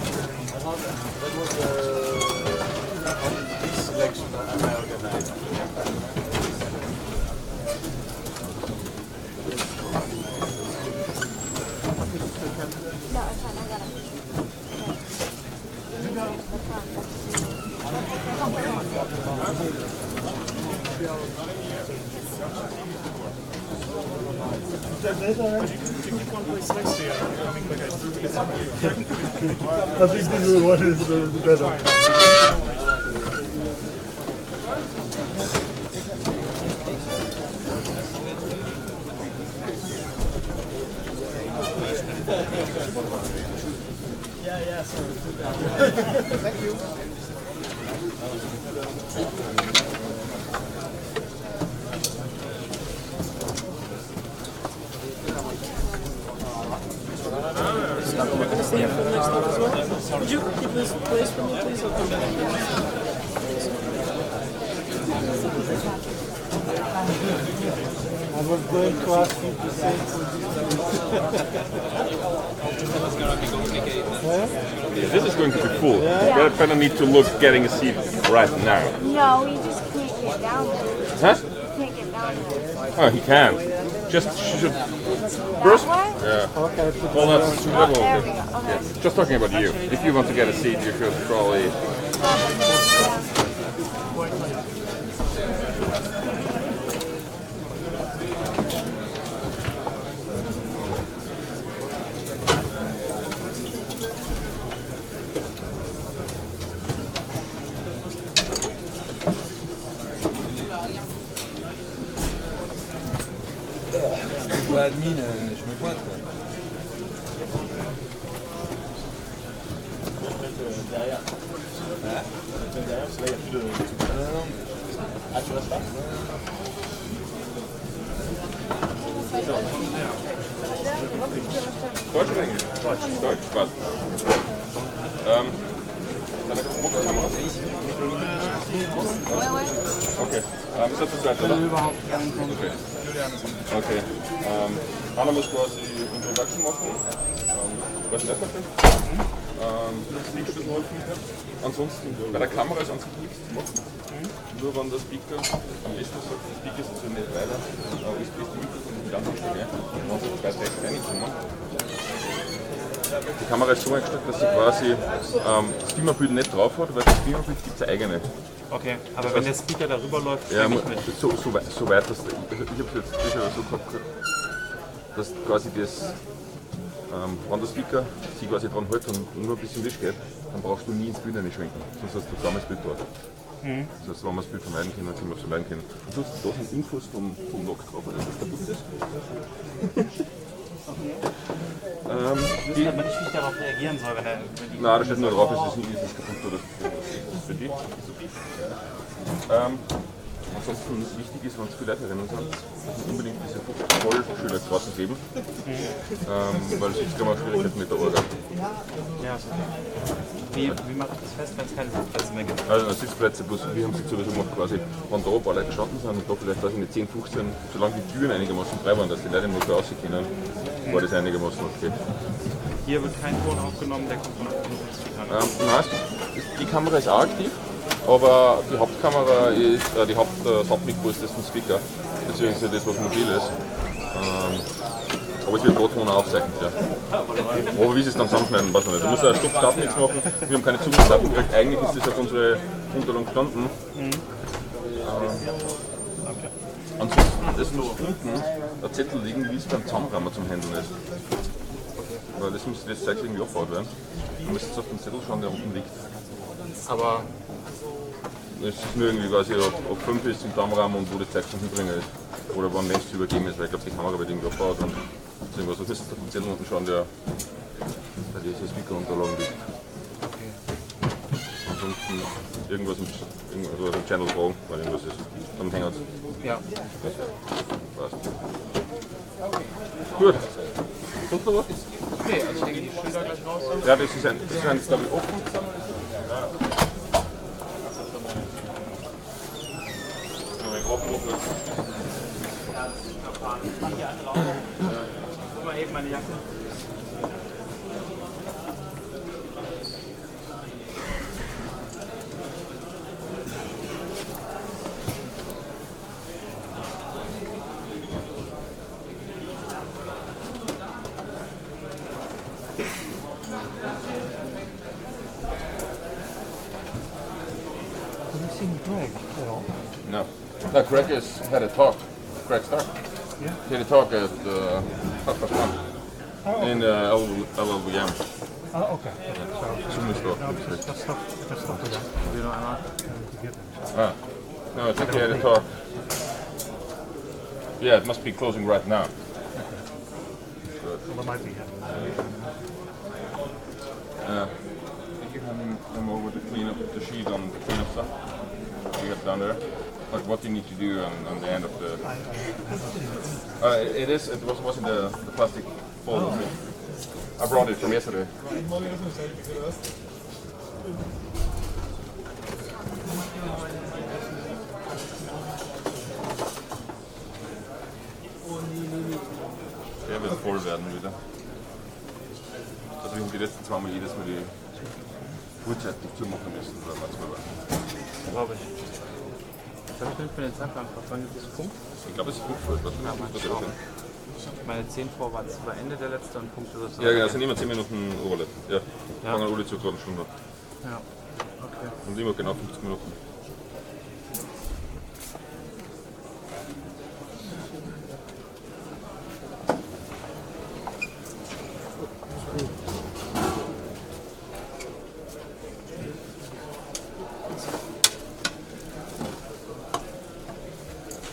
That was this selection I organized. No, it's fine, I got I think this is what is better. Yeah, sorry. Thank you. We're going to stay here for the next talk as well. Would you keep this place for me, please? I'll come back. I was going to ask you to say This is going to be full. Yeah. We're gonna need to look getting a seat right now. No, we just can't get down there. Huh? Can't get down there. Oh, he can. Just should. First, yeah. Okay. Well, that's There we go. Okay. yeah. Just talking about you. If you want to get a seat, you should probably. Admin, je me pointe quoi. Derrière. Hein? Derrière, parce que là, il n'y a plus de... Non. Ah, tu restes pas? Deutsch oder Englisch? Deutsch, was? Okay. Ist das das Gleiche, oder? Überhaupt keinen Grund. Okay. Okay. Anna muss quasi Introduction machen. Was ist das dafür? Speaker helfen kann. Ansonsten bei der Kamera ist an sich nichts zu machen. Nur wenn der Speaker am besten sagt, der Speaker ist so nicht weiter, ist das Mikrofon ganz wichtig. Wenn sie zwei Tracks reinkommen. Die Kamera ist so eingestellt, dass sie quasi das Beamerbild nicht drauf hat, weil das Beamerbild gibt es eine eigene. Okay, aber das wenn der Speaker darüber läuft, ja, so weit, dass ich habe es jetzt sicher so gehabt, dass quasi das, wenn der Speaker sich quasi dran hält und nur ein bisschen wisch geht, dann brauchst du nie ins Bild einschwenken, sonst hast du ein sammes Bild dort. Das heißt, wenn wir das Bild vermeiden können, dann können wir es vermeiden können. Und sonst, da sind Infos vom Log drauf, dass das kaputt ist. Ich wüsste aber nicht, wie ich darauf reagieren soll, wenn die... Nein, da steht nur drauf, es ist nicht kaputt oder das ist für dich. Ansonsten wichtig ist, wenn es viele Leute drinnen sind, unbedingt diese Vollschüler draußen geben, weil sonst kann man Schwierigkeiten mit der Orga. Ja, ist okay. Wie macht das fest, wenn es keine Sitzplätze mehr gibt? Also Sitzplätze, bloß wir haben es sowieso gemacht quasi, wenn da ein paar Leute gestanden sind und da vielleicht, weiß ich nicht, 10, 15, solange die Türen einigermaßen frei waren, dass die Leute nur raus können, war das einigermaßen okay. Hier wird kein Ton aufgenommen, der kommt von der Nein, die Kamera ist auch aktiv, aber die Hauptkamera ist, das Hauptmikro ist das vom Speaker, beziehungsweise das, was mobil ist. Aber es wird O-Ton aufzeichnet, ja. Aber wie sie es dann zusammenschneiden, weiß ich nicht. Du musst einen Stopf-Start-Mix machen, wir haben keine Zugangsdaten gekriegt, eigentlich ist das auf unsere Unterlagen gestanden. Ansonsten ist noch unten ein Zettel liegen, wie es beim Zahnrammer zum Handeln ist. Weil das müsste das Zeug irgendwie aufgebaut werden. Du müsstest auf den Zettel schauen, der unten liegt. Aber es ist nur irgendwie quasi ob 5 ist im Zahnrahmen und wo das Zeug zum Hinbringen ist. Oder wann längst zu übergeben ist, weil ich glaube die Kamera wird irgendwie aufgebaut und irgendwas. Du müsstest auf den Zettel unten schauen, der bei dieser Speaker-Unterlagen liegt. Ansonsten irgendwas im Channel fragen, wenn irgendwas ist. Dann hängt es. Ja. Das passt. Gut. Sonst noch was? Nee, also ich denke, die Schilder gleich raus. Ja, das ist ein glaube ich, offen. Ja. Ich mach hier eine raus. Guck mal eben meine Jacke. Greg at all? No. No, Greg had a talk. Greg Stark. Yeah. He had a talk at FOSDEM in LLVM. Oh, okay. Zoom is talk. That's stuff to that. You know, I'm Ah. No, I think he had a talk. Yeah, it must be closing right now. Well, it might be. I think you're having them over to clean up the sheet on the clean up stuff you got down there. Like what you need to do on the end of the. It was in the plastic folder. I brought it from yesterday. Der wird voll werden wieder. Also wir haben die letzten 2 Mal jedes Mal die frühzeitig zumachen müssen, weil wir es mal glaube ich. Was habe ich denn für den Zeitplan? Wann ist das Punkt? Ich glaube, es ist Punkt 12. Meine 10 vor war Ende der letzte und Punkt ist Ja, es sind immer 10 Minuten Oberle. Ja, fangen alle zu gerade eine Stunde. Ja, okay. Und immer genau 50 Minuten.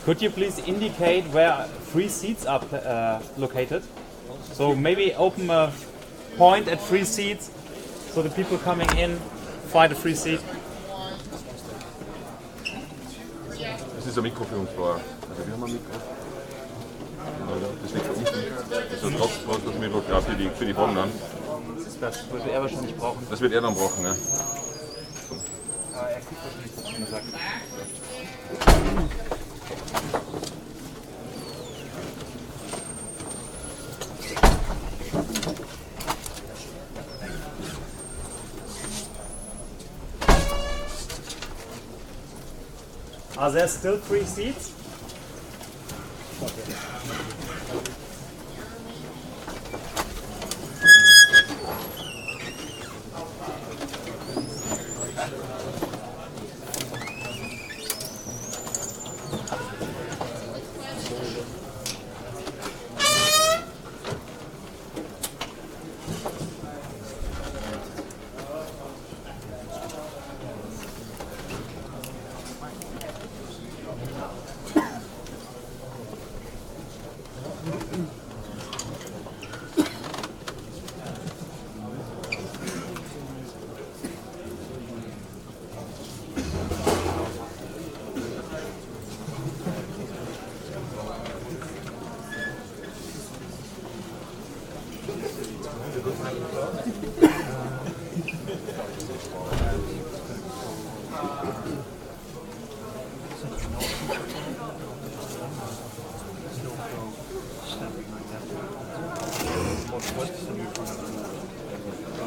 Could you please indicate where 3 seats are located? So maybe open a point at 3 seats, so the people coming in find a free seat. Das ist ein Mikro für uns vorher. Also wir haben ein Mikro. Das liegt da unten. Das ist ein trotzdem das Mikro gerade für die Bomben dann. Das wird er wahrscheinlich brauchen. Das wird er dann brauchen, ja. Aber er kriegt wahrscheinlich das schon gesagt. Are there still free seats?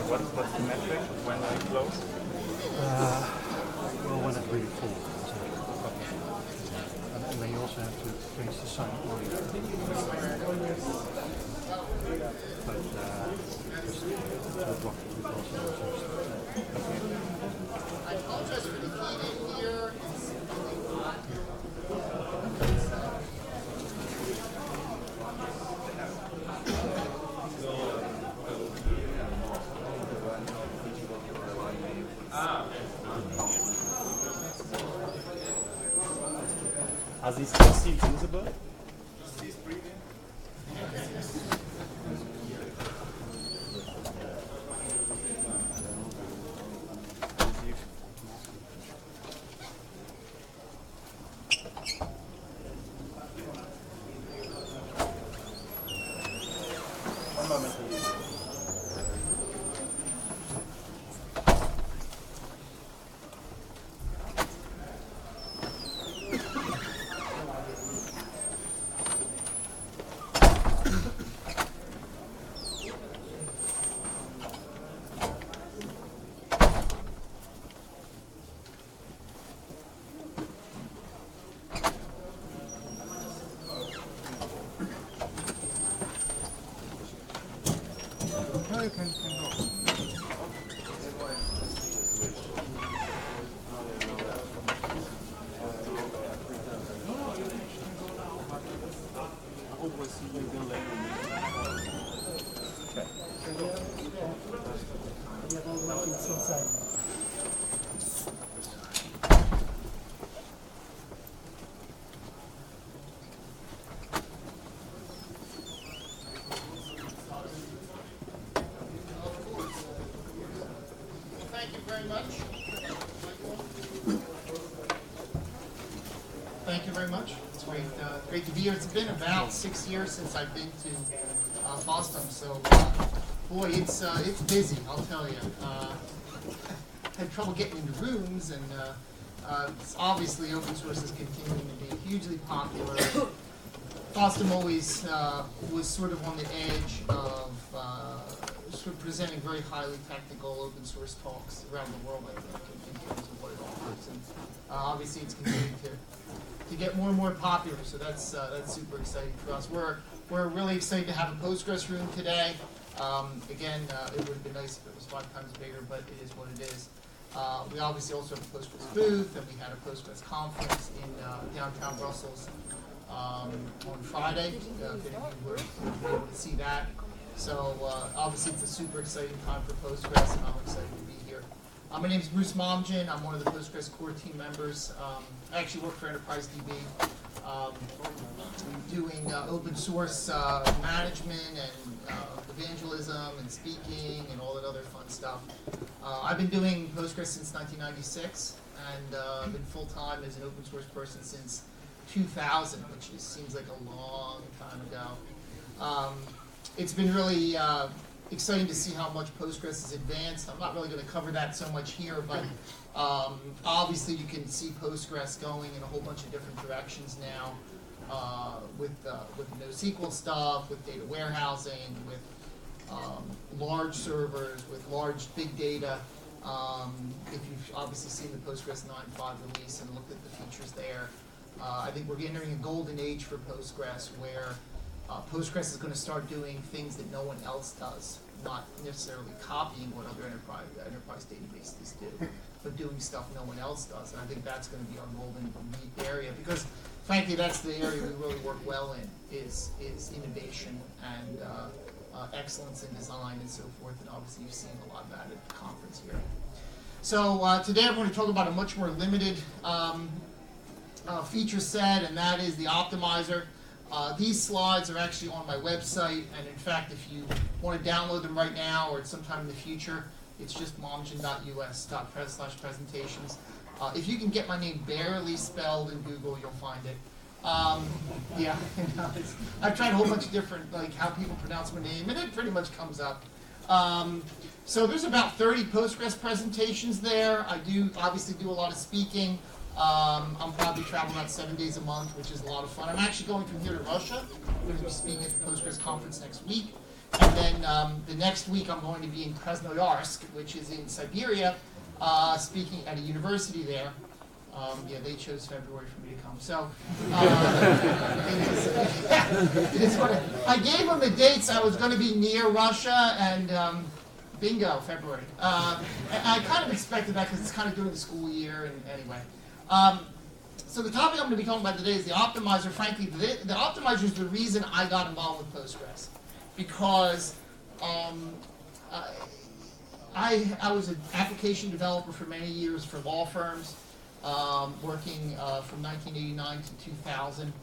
What's the metric when I close? Well, when it's really full. And then you also have to change the sign on. But just block it because I apologize for the heating here. Are these two seats usable? Thank you very much. It's great to be here. It's been about 6 years since I've been to FOSDEM, so boy, it's busy. I'll tell you. Had trouble getting into rooms, and obviously open source is continuing to be hugely popular. FOSDEM always was sort of on the edge of sort of presenting very highly technical open source talks around the world, I think, in terms of what it offers. And obviously, it's continuing to get more and more popular. So that's super exciting for us. We're really excited to have a Postgres room today. Again, it would have been nice if it was 5 times bigger, but it is what it is. We obviously also have a Postgres booth, and we had a Postgres conference in downtown Brussels on Friday. If any of you were able to see that. So obviously it's a super exciting time for Postgres, and I'm excited to be here. My name is Bruce Momjian. I'm one of the Postgres core team members. I actually work for Enterprise DB. I'm doing open source management and evangelism and speaking and all that other fun stuff. I've been doing Postgres since 1996, and I've been full-time as an open source person since 2000, which just seems like a long time ago. It's been really exciting to see how much Postgres has advanced. I'm not really going to cover that so much here, but obviously you can see Postgres going in a whole bunch of different directions now with NoSQL stuff, with data warehousing, with large servers, with large big data. If you've obviously seen the Postgres 9.5 release and looked at the features there, I think we're entering a golden age for Postgres where Postgres is going to start doing things that no one else does, not necessarily copying what other enterprise databases do, but doing stuff no one else does. And I think that's going to be our golden area because, frankly, that's the area we really work well in, is innovation and excellence in design and so forth. And obviously you've seen a lot of that at the conference here. So today I'm going to talk about a much more limited feature set, and that is the optimizer. These slides are actually on my website, and in fact, if you want to download them right now or at some time in the future, it's just momgen.us/presentations. If you can get my name barely spelled in Google, you'll find it. Yeah, I've tried a whole bunch of different, like how people pronounce my name, and it pretty much comes up. So there's about 30 Postgres presentations there. I do obviously do a lot of speaking. I'm probably traveling about 7 days a month, which is a lot of fun. I'm actually going from here to Russia. I'm going to be speaking at the Postgres conference next week. And then the next week I'm going to be in Krasnoyarsk, which is in Siberia, speaking at a university there. Yeah, they chose February for me to come. So it is what I gave them the dates. I was going to be near Russia, and bingo, February. I kind of expected that because it's kind of during the school year, and anyway. So the topic I'm going to be talking about today is the optimizer. Frankly, the optimizer is the reason I got involved with Postgres, because I was an application developer for many years for law firms, working from 1989 to 2000,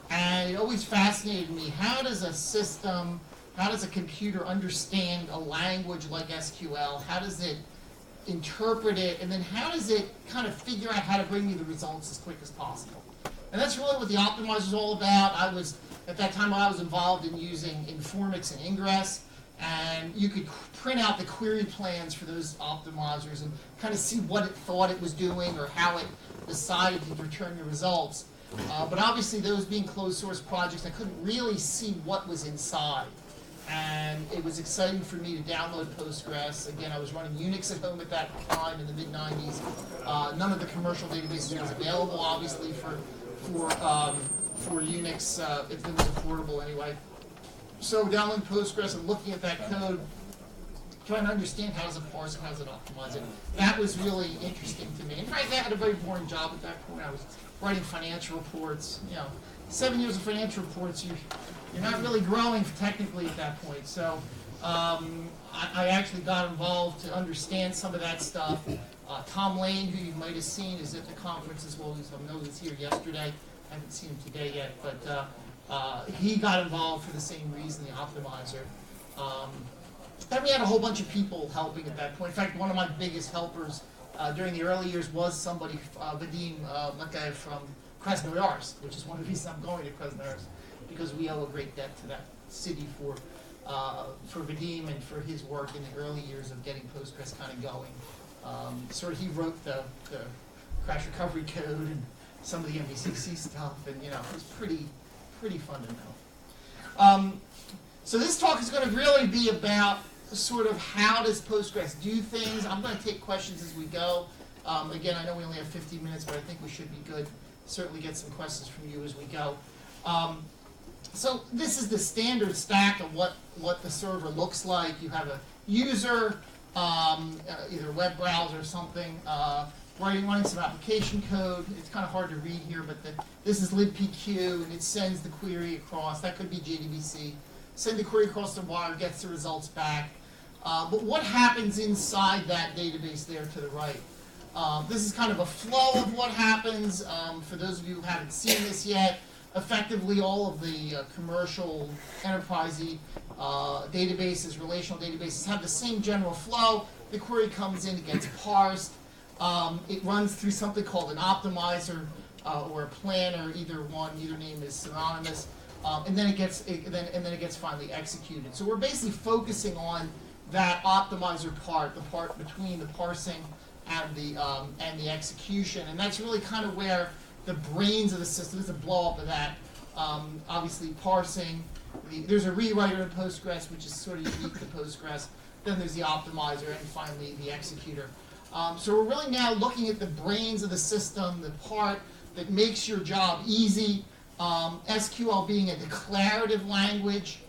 and it always fascinated me, how does a system, how does a computer understand a language like SQL, how does it interpret it, and then how does it kind of figure out how to bring me the results as quick as possible? And that's really what the optimizer is all about. At that time I was involved in using Informix and Ingress, and you could print out the query plans for those optimizers and kind of see what it thought it was doing or how it decided to return your results. But obviously those being closed source projects, I couldn't really see what was inside. And it was exciting for me to download Postgres. Again, I was running Unix at home at that time in the mid-90s. None of the commercial databases was available, obviously, for Unix, if it was affordable anyway. So downloading Postgres and looking at that code, trying to understand how does it parse it, how does it optimize it. That was really interesting to me. And frankly, I had a very boring job at that point. I was writing financial reports. 7 years of financial reports, you're not really growing technically at that point. So I actually got involved to understand some of that stuff. Tom Lane, who you might have seen, is at the conference as well. I know he was here yesterday. I haven't seen him today yet, but he got involved for the same reason, the optimizer. And we had a whole bunch of people helping at that point. In fact, one of my biggest helpers during the early years was somebody, Vadim Makayev from Krasnoyarsk, which is one of the reasons I'm going to Krasnoyarsk, because we owe a great debt to that city for Vadim and for his work in the early years of getting Postgres kind of going. He wrote the crash recovery code and some of the MVCC stuff, and it was pretty fun to know. So this talk is going to really be about sort of how does Postgres do things. I'm going to take questions as we go. Again, I know we only have 15 minutes, but I think we should be good. Certainly get some questions from you as we go. So this is the standard stack of what the server looks like. You have a user, either a web browser or something, running some application code. It's kind of hard to read here, but this is libpq, and it sends the query across. That could be JDBC. Send the query across the wire, gets the results back. But what happens inside that database there to the right? This is kind of a flow of what happens. For those of you who haven't seen this yet, effectively all of the commercial enterprisey databases, relational databases, have the same general flow. The query comes in, it gets parsed. It runs through something called an optimizer or a planner. Either name is synonymous. And then it gets finally executed. So we're basically focusing on that optimizer part, the part between the parsing and the execution, and that's really kind of where the brains of the system is, a blow up of that. Obviously, parsing. There's a rewriter in Postgres, which is sort of unique to Postgres. Then there's the optimizer, and finally the executor. So we're really now looking at the brains of the system, the part that makes your job easy. SQL being a declarative language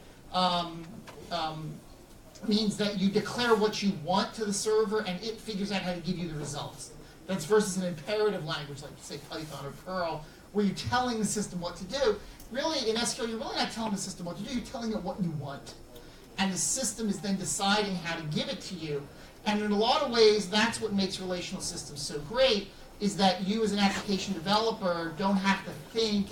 means that you declare what you want to the server and it figures out how to give you the results. That's versus an imperative language like, say, Python or Perl, where you're telling the system what to do. Really, in SQL, you're really not telling the system what to do, you're telling it what you want. And the system is then deciding how to give it to you. And in a lot of ways, that's what makes relational systems so great, is that you as an application developer don't have to think,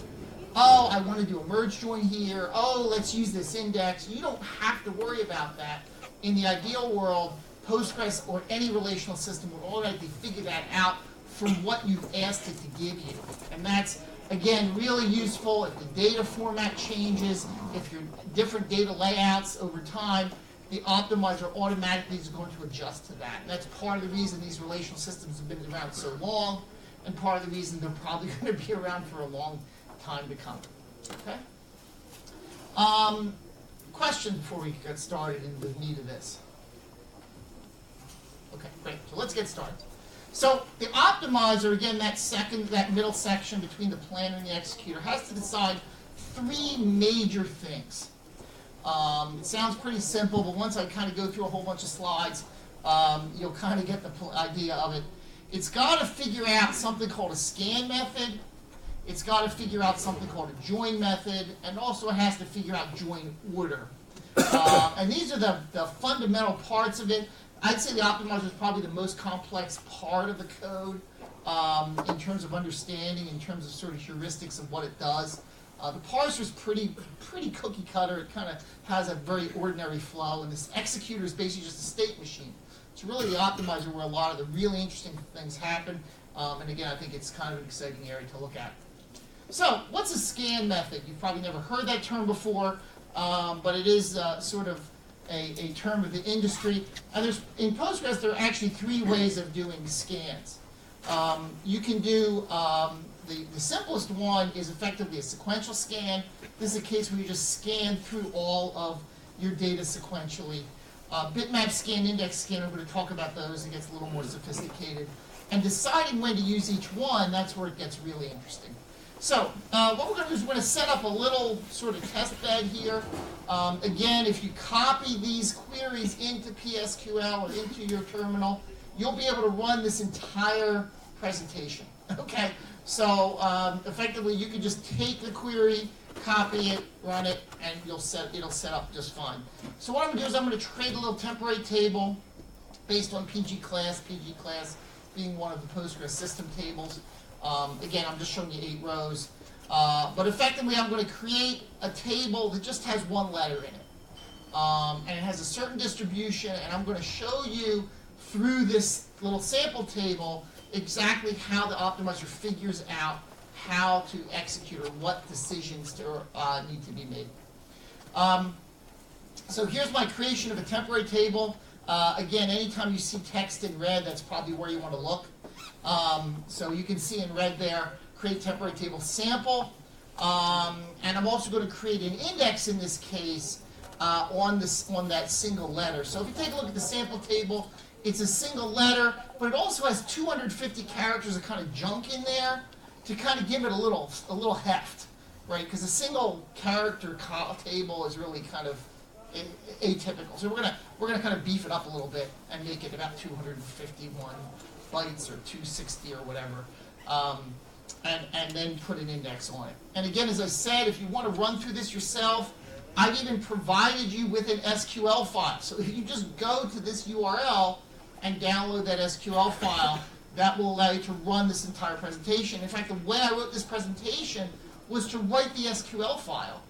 oh, I want to do a merge join here, oh, let's use this index. You don't have to worry about that. In the ideal world, Postgres or any relational system would automatically figure that out from what you've asked it to give you. And that's, again, really useful if the data format changes, if your different data layouts over time, the optimizer automatically is going to adjust to that. And that's part of the reason these relational systems have been around so long, and part of the reason they're probably going to be around for a long time to come. Okay? Question before we get started in the meat of this. Okay, great. So let's get started. So the optimizer, again, that middle section between the planner and the executor, has to decide three major things. It sounds pretty simple, but once I kind of go through a whole bunch of slides, you'll kind of get the idea of it. It's got to figure out something called a scan method. It's got to figure out something called a join method, and also it has to figure out join order. And these are the fundamental parts of it. I'd say the optimizer is probably the most complex part of the code in terms of understanding, in terms of sort of heuristics of what it does. The parser is pretty cookie cutter. It kind of has a very ordinary flow, and this executor is basically just a state machine. It's really the optimizer where a lot of the really interesting things happen. And again, I think it's kind of an exciting area to look at. So, what's a scan method? You've probably never heard that term before, but it is sort of a term of the industry. And in Postgres, there are actually three ways of doing scans. You can do, the simplest one is effectively a sequential scan. This is a case where you just scan through all of your data sequentially. Bitmap scan, index scan, we're going to talk about those. It gets a little more sophisticated. And deciding when to use each one, that's where it gets really interesting. So, what we're going to do is we're going to set up a little sort of test bed here. Again, if you copy these queries into PSQL or into your terminal, you'll be able to run this entire presentation. Okay? So, effectively, you can just take the query, copy it, run it, and it'll set up just fine. So what I'm going to do is I'm going to create a little temporary table based on PG class being one of the Postgres system tables. Again, I'm just showing you 8 rows. But effectively, I'm going to create a table that just has one letter in it. And it has a certain distribution, and I'm going to show you through this little sample table exactly how the optimizer figures out how to execute or what decisions need to be made. So here's my creation of a temporary table. Again, anytime you see text in red, that's probably where you want to look. So you can see in red there, create temporary table sample. And I'm also going to create an index in this case on that single letter. So if you take a look at the sample table, it's a single letter, but it also has 250 characters of kind of junk in there to kind of give it a little heft, right? Because a single character table is really kind of atypical. So we're gonna kind of beef it up a little bit and make it about 251 bytes or 260 or whatever, and then put an index on it. And again, as I said, if you want to run through this yourself, I've even provided you with an SQL file. So if you just go to this URL and download that SQL file, that will allow you to run this entire presentation. In fact, the way I wrote this presentation was to write the SQL file,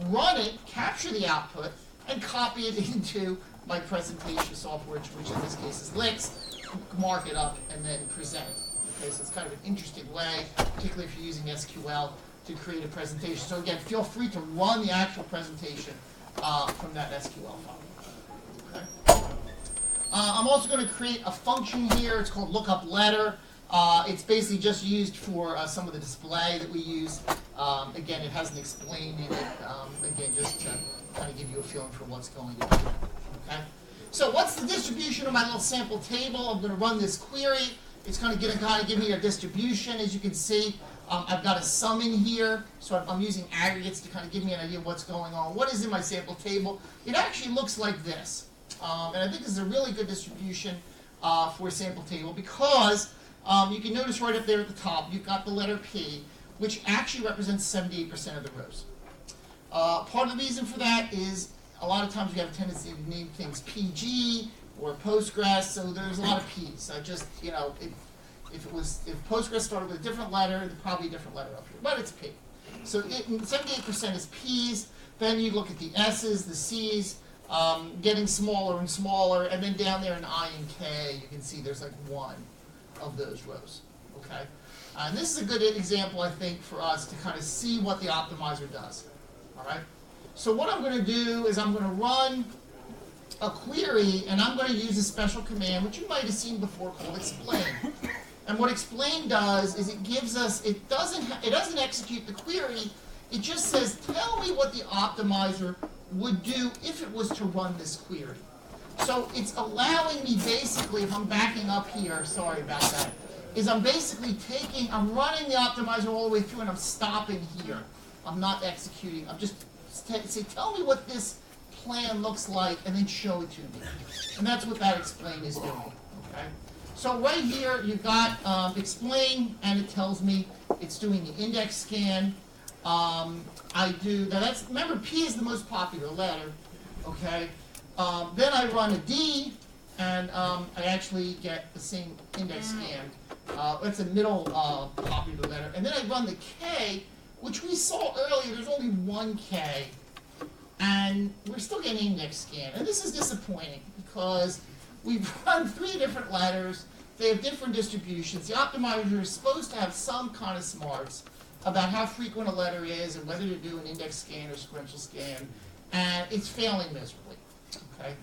run it, capture the output, and copy it into my presentation software, which in this case is Lix, mark it up, and then present it. Okay, so it's kind of an interesting way, particularly if you're using SQL, to create a presentation. So again, feel free to run the actual presentation from that SQL file. Okay. I'm also going to create a function here. It's called lookup_letter. It's basically just used for some of the display that we use. Again, it hasn't explained in it. Again, just to kind of give you a feeling for what's going on. Okay. So what's the distribution of my little sample table? I'm going to run this query. It's going to kind of give me a distribution. As you can see, I've got a sum in here, so I'm using aggregates to kind of give me an idea of what's going on. What is in my sample table? It actually looks like this. And I think this is a really good distribution for a sample table because you can notice right up there at the top, you've got the letter P, which actually represents 78% of the rows. Part of the reason for that is a lot of times we have a tendency to name things PG or Postgres, so there's a lot of P's. I just, you know, if Postgres started with a different letter, there's probably a different letter up here, but it's P. So 78% is P's. Then you look at the S's, the C's, getting smaller and smaller, and then down there in I and K, you can see there's like one of those rows. Okay, and this is a good example, I think, for us to kind of see what the optimizer does. All right. So what I'm going to do is I'm going to run a query, and I'm going to use a special command, which you might have seen before, called explain. And what explain does is it gives us, it doesn't execute the query, it just says, tell me what the optimizer would do if it was to run this query. So it's allowing me basically, if I'm backing up here, sorry about that, is I'm basically I'm running the optimizer all the way through and I'm stopping here. I'm not executing, I'm just say, tell me what this plan looks like and then show it to me. And that's what that explain is doing, okay? So right here, you've got explain, and it tells me it's doing the index scan. Remember, P is the most popular letter, okay? Then I run a D, and I actually get the same index scan. That's a middle popular letter. And then I run the K, which we saw earlier, there's only one K, and we're still getting index scan. And this is disappointing because we've run 3 different letters, they have different distributions. The optimizer is supposed to have some kind of smarts about how frequent a letter is and whether to do an index scan or sequential scan, and it's failing miserably, okay?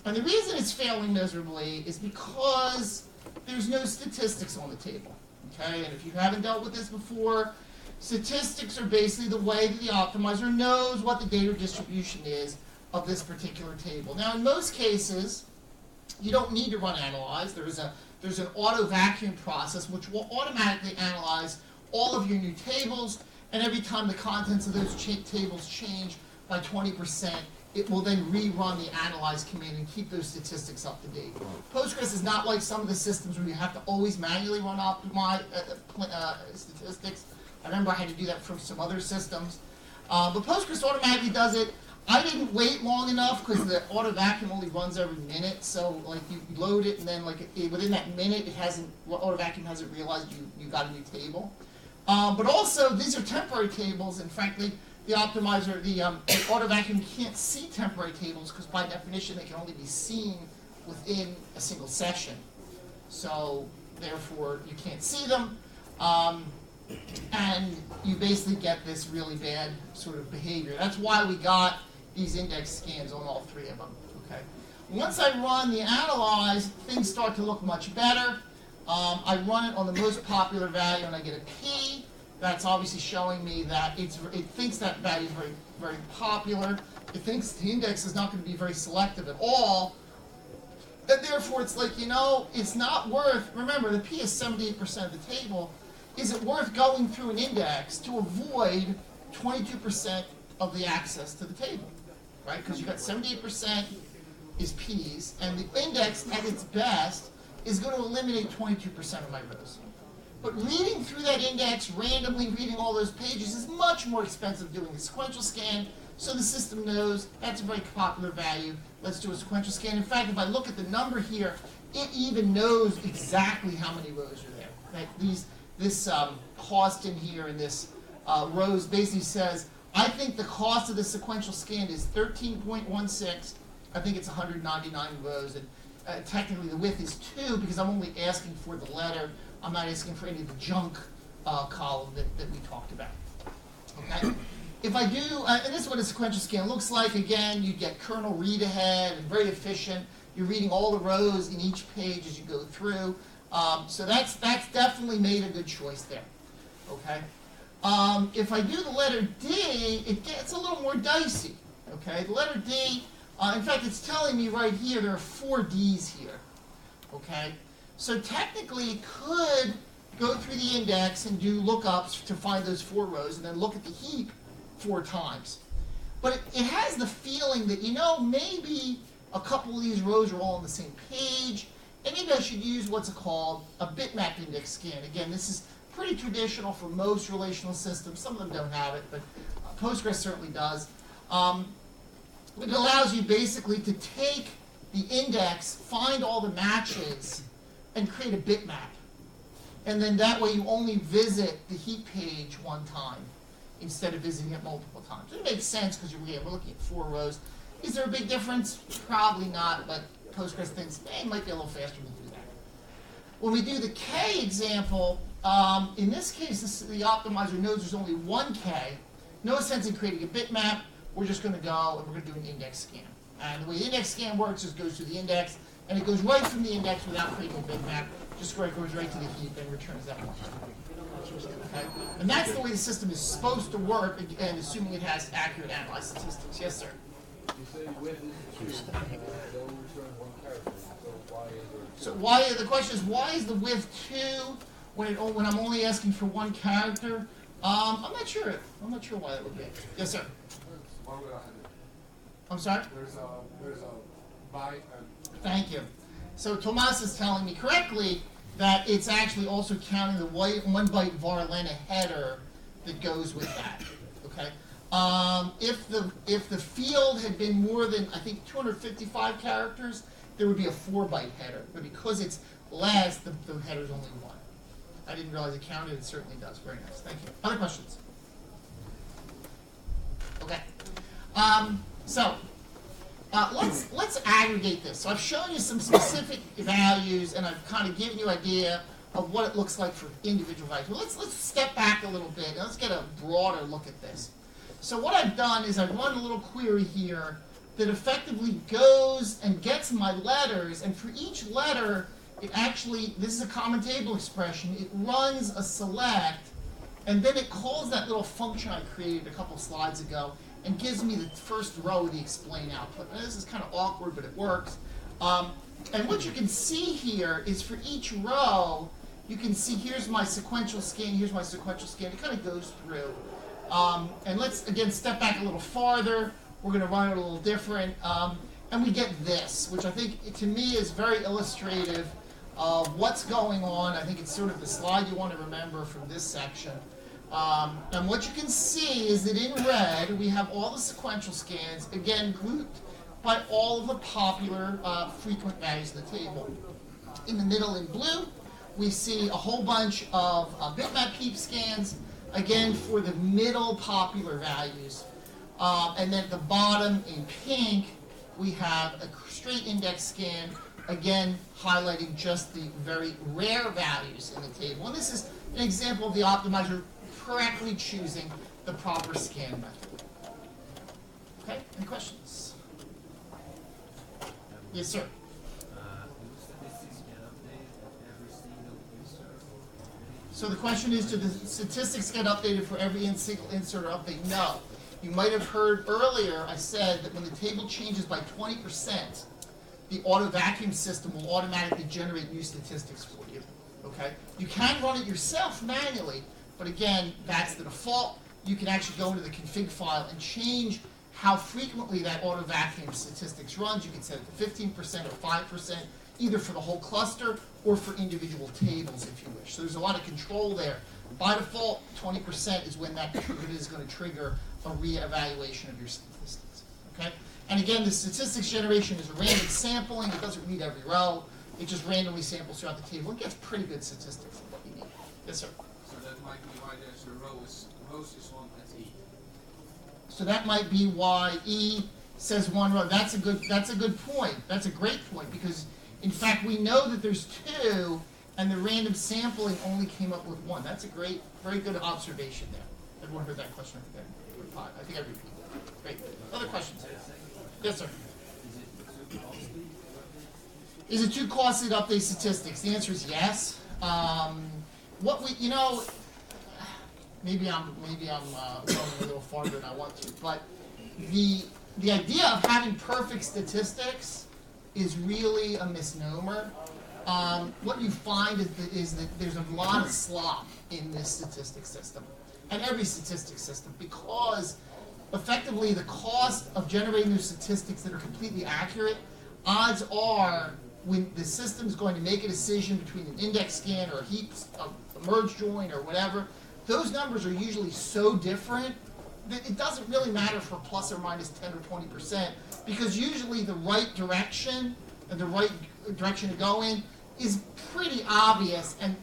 And the reason it's failing miserably is because there's no statistics on the table, okay? And if you haven't dealt with this before, statistics are basically the way that the optimizer knows what the data distribution is of this particular table. Now, in most cases, you don't need to run analyze. There's an auto vacuum process which will automatically analyze all of your new tables, and every time the contents of those tables change by 20%, it will then rerun the analyze command and keep those statistics up to date. Postgres is not like some of the systems where you have to always manually run statistics. I remember I had to do that for some other systems. But Postgres automatically does it. I didn't wait long enough because the auto vacuum only runs every minute. So like you load it and then like within that minute auto vacuum hasn't realized you got a new table. But also these are temporary tables, and frankly the optimizer, the auto vacuum can't see temporary tables because by definition they can only be seen within a single session. So therefore you can't see them. And you basically get this really bad sort of behavior. That's why we got these index scans on all 3 of them. Okay. Once I run the analyze, things start to look much better. I run it on the most popular value and I get a P. That's obviously showing me that it thinks that value is very, very popular. It thinks the index is not going to be very selective at all. And therefore it's like, it's not worth, remember the P is 78% of the table. Is it worth going through an index to avoid 22% of the access to the table, right? Because you've got 78% is P's, and the index at its best is going to eliminate 22% of my rows. But reading through that index, randomly reading all those pages, is much more expensive doing a sequential scan, so the system knows that's a very popular value. Let's do a sequential scan. In fact, if I look at the number here, it even knows exactly how many rows are there. Right? This cost in here in this rows basically says, I think the cost of the sequential scan is 13.16. I think it's 199 rows. And technically the width is 2 because I'm only asking for the letter. I'm not asking for any of the junk column that we talked about. Okay? If I do, and this is what a sequential scan looks like. Again, you get kernel read ahead and very efficient. You're reading all the rows in each page as you go through. So that's definitely made a good choice there. Okay. If I do the letter D, it gets a little more dicey. Okay. The letter D, In fact, it's telling me right here there are 4 Ds here. Okay? So technically it could go through the index and do lookups to find those 4 rows and then look at the heap 4 times. But it has the feeling that, maybe a couple of these rows are all on the same page, and maybe I should use what's called a bitmap index scan. Again, this is pretty traditional for most relational systems. Some of them don't have it, but Postgres certainly does. It allows you basically to take the index, find all the matches, and create a bitmap. And then that way you only visit the heap page one time instead of visiting it multiple times. It makes sense because we're looking at 4 rows. Is there a big difference? Probably not, but Postgres thinks it might be a little faster to do that. When we do the K example, in this case, the optimizer knows there's only 1 K. No sense in creating a bitmap. We're just going to go and we're going to do an index scan. And the way the index scan works is it goes to the index, and it goes right from the index without creating a bitmap. Just goes right to the heap and returns that one. Okay? And that's the way the system is supposed to work, again, assuming it has accurate analyzed statistics. Yes, sir? So the question is, why is the width 2 when I'm only asking for 1 character? I'm not sure. I'm not sure why that would be. Yes, sir? I'm sorry? There's a byte. Thank you. So Tomas is telling me correctly that it's actually also counting the 1 byte var-lena header that goes with that. Okay. If the field had been more than, I think, 255 characters, there would be a 4 byte header. But because it's less, the header's only 1. I didn't realize it counted. It certainly does. Very nice. Thank you. Other questions? Okay. Let's aggregate this. So I've shown you some specific values, and I've kind of given you an idea of what it looks like for individual values. Well, let's step back a little bit and let's get a broader look at this. So what I've done is I've run a little query here that effectively goes and gets my letters, and for each letter, it actually, this is a common table expression, it runs a select, and then it calls that little function I created a couple slides ago and gives me the first row of the explain output. Now, this is kind of awkward, but it works. And what you can see here is for each row, you can see here's my sequential scan, here's my sequential scan. It kind of goes through. And let's, again, step back a little farther. We're going to run it a little different. And we get this, which I think, to me, is very illustrative of what's going on. I think it's sort of the slide you want to remember from this section. And what you can see is that in red, we have all the sequential scans, again, grouped by all of the popular frequent values in the table. In the middle, in blue, we see a whole bunch of bitmap heap scans, again, for the middle popular values. And then at the bottom, in pink, we have a straight index scan, again, highlighting just the very rare values in the table. And this is an example of the optimizer correctly choosing the proper scan method. Okay, any questions? Yes, sir. So the question is, do the statistics get updated for every single insert or update? No. You might have heard earlier I said that when the table changes by 20%, the auto vacuum system will automatically generate new statistics for you. Okay? You can run it yourself manually, but again, that's the default. You can actually go into the config file and change how frequently that auto vacuum statistics runs. You can set it to 15% or 5%, either for the whole cluster or for individual tables if you wish. So there's a lot of control there. By default, 20% is when that is going to trigger a re-evaluation of your statistics. Okay? And again, the statistics generation is a random sampling. It doesn't read every row. It just randomly samples throughout the table. It gets pretty good statistics of what you need. Yes, sir? So that might be why there's a row is one at E. So that might be why E says 1 row. That's a good point. That's a great point, because in fact we know that there's 2 and the random sampling only came up with 1. That's a great, very good observation there. Everyone heard that question? I think I repeated that. Great. Other questions? Yes, sir. Is it too costly to update statistics? The answer is yes. Maybe I'm going a little farther than I want to, but the idea of having perfect statistics is really a misnomer. What you find is that there's a lot of slop in this statistics system, and every statistics system, because effectively the cost of generating those statistics that are completely accurate, odds are when the system's going to make a decision between an index scan or a heap, a merge join or whatever, those numbers are usually so different that it doesn't really matter for plus or minus 10 or 20%, because usually the right direction and the right direction to go in is pretty obvious. And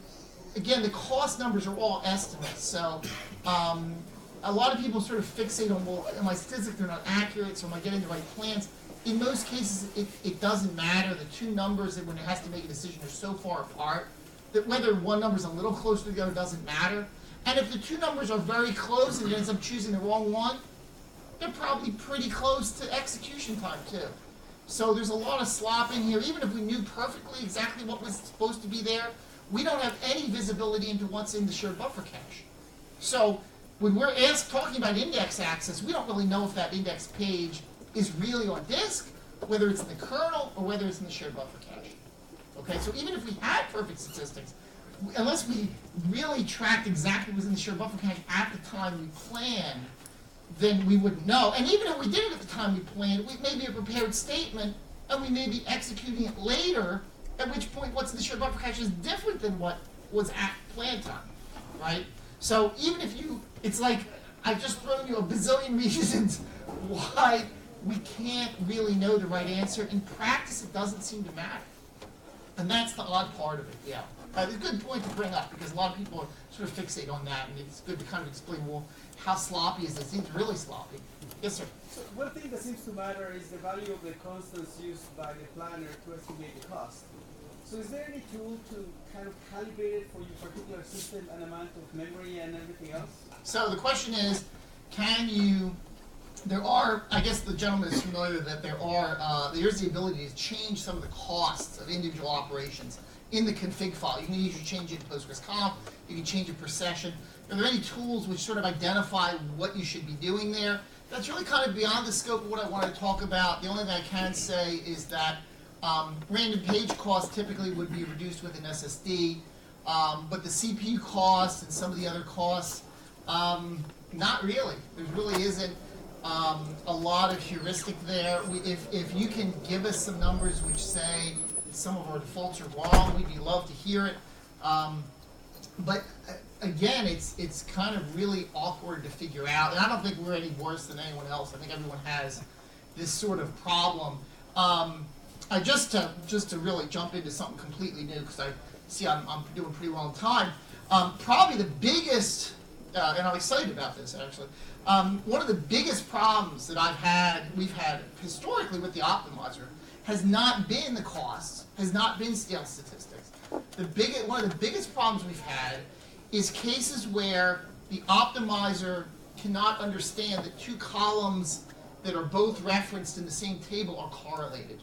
again, the cost numbers are all estimates. So a lot of people sort of fixate on, well, my statistics are not accurate, so am I getting the right plans? In most cases, it doesn't matter. The two numbers that when it has to make a decision are so far apart that whether one number is a little closer to the other doesn't matter. And if the two numbers are very close and it ends up choosing the wrong one, they're probably pretty close to execution time too. So there's a lot of slop in here. Even if we knew perfectly exactly what was supposed to be there, we don't have any visibility into what's in the shared buffer cache. So when we're talking about index access, we don't really know if that index page is really on disk, whether it's in the kernel or whether it's in the shared buffer cache. Okay, so even if we had perfect statistics, unless we really tracked exactly what was in the shared buffer cache at the time we planned, then we wouldn't know. And even if we did it at the time we planned, we may be a prepared statement, and we may be executing it later, at which point what's in the shared buffer cache is different than what was at plan time, right? So even if it's like, I've just thrown you a bazillion reasons why we can't really know the right answer. In practice, it doesn't seem to matter. And that's the odd part of it, yeah. It's a good point to bring up, because a lot of people sort of fixate on that, and it's good to kind of explain, well, how sloppy is this? It's really sloppy. Yes, sir? So one thing that seems to matter is the value of the constants used by the planner to estimate the cost. So is there any tool to kind of calibrate it for your particular system and amount of memory and everything else? So the question is, can you, there are, I guess the gentleman is familiar that there's the ability to change some of the costs of individual operations in the config file. You can usually change it to Postgres conf, you can change it per session. Are there any tools which sort of identify what you should be doing there? That's really kind of beyond the scope of what I want to talk about. The only thing I can say is that random page costs typically would be reduced with an SSD, but the CPU costs and some of the other costs, not really. There really isn't a lot of heuristic there. If you can give us some numbers which say that some of our defaults are wrong, we'd love to hear it. But again, it's kind of really awkward to figure out, and I don't think we're any worse than anyone else. I think everyone has this sort of problem. Just to really jump into something completely new, because I see I'm doing pretty well in time. Probably the biggest, and I'm excited about this actually. One of the biggest problems that we've had historically with the optimizer has not been the costs, has not been scale statistics. One of the biggest problems we've had is cases where the optimizer cannot understand that two columns that are both referenced in the same table are correlated.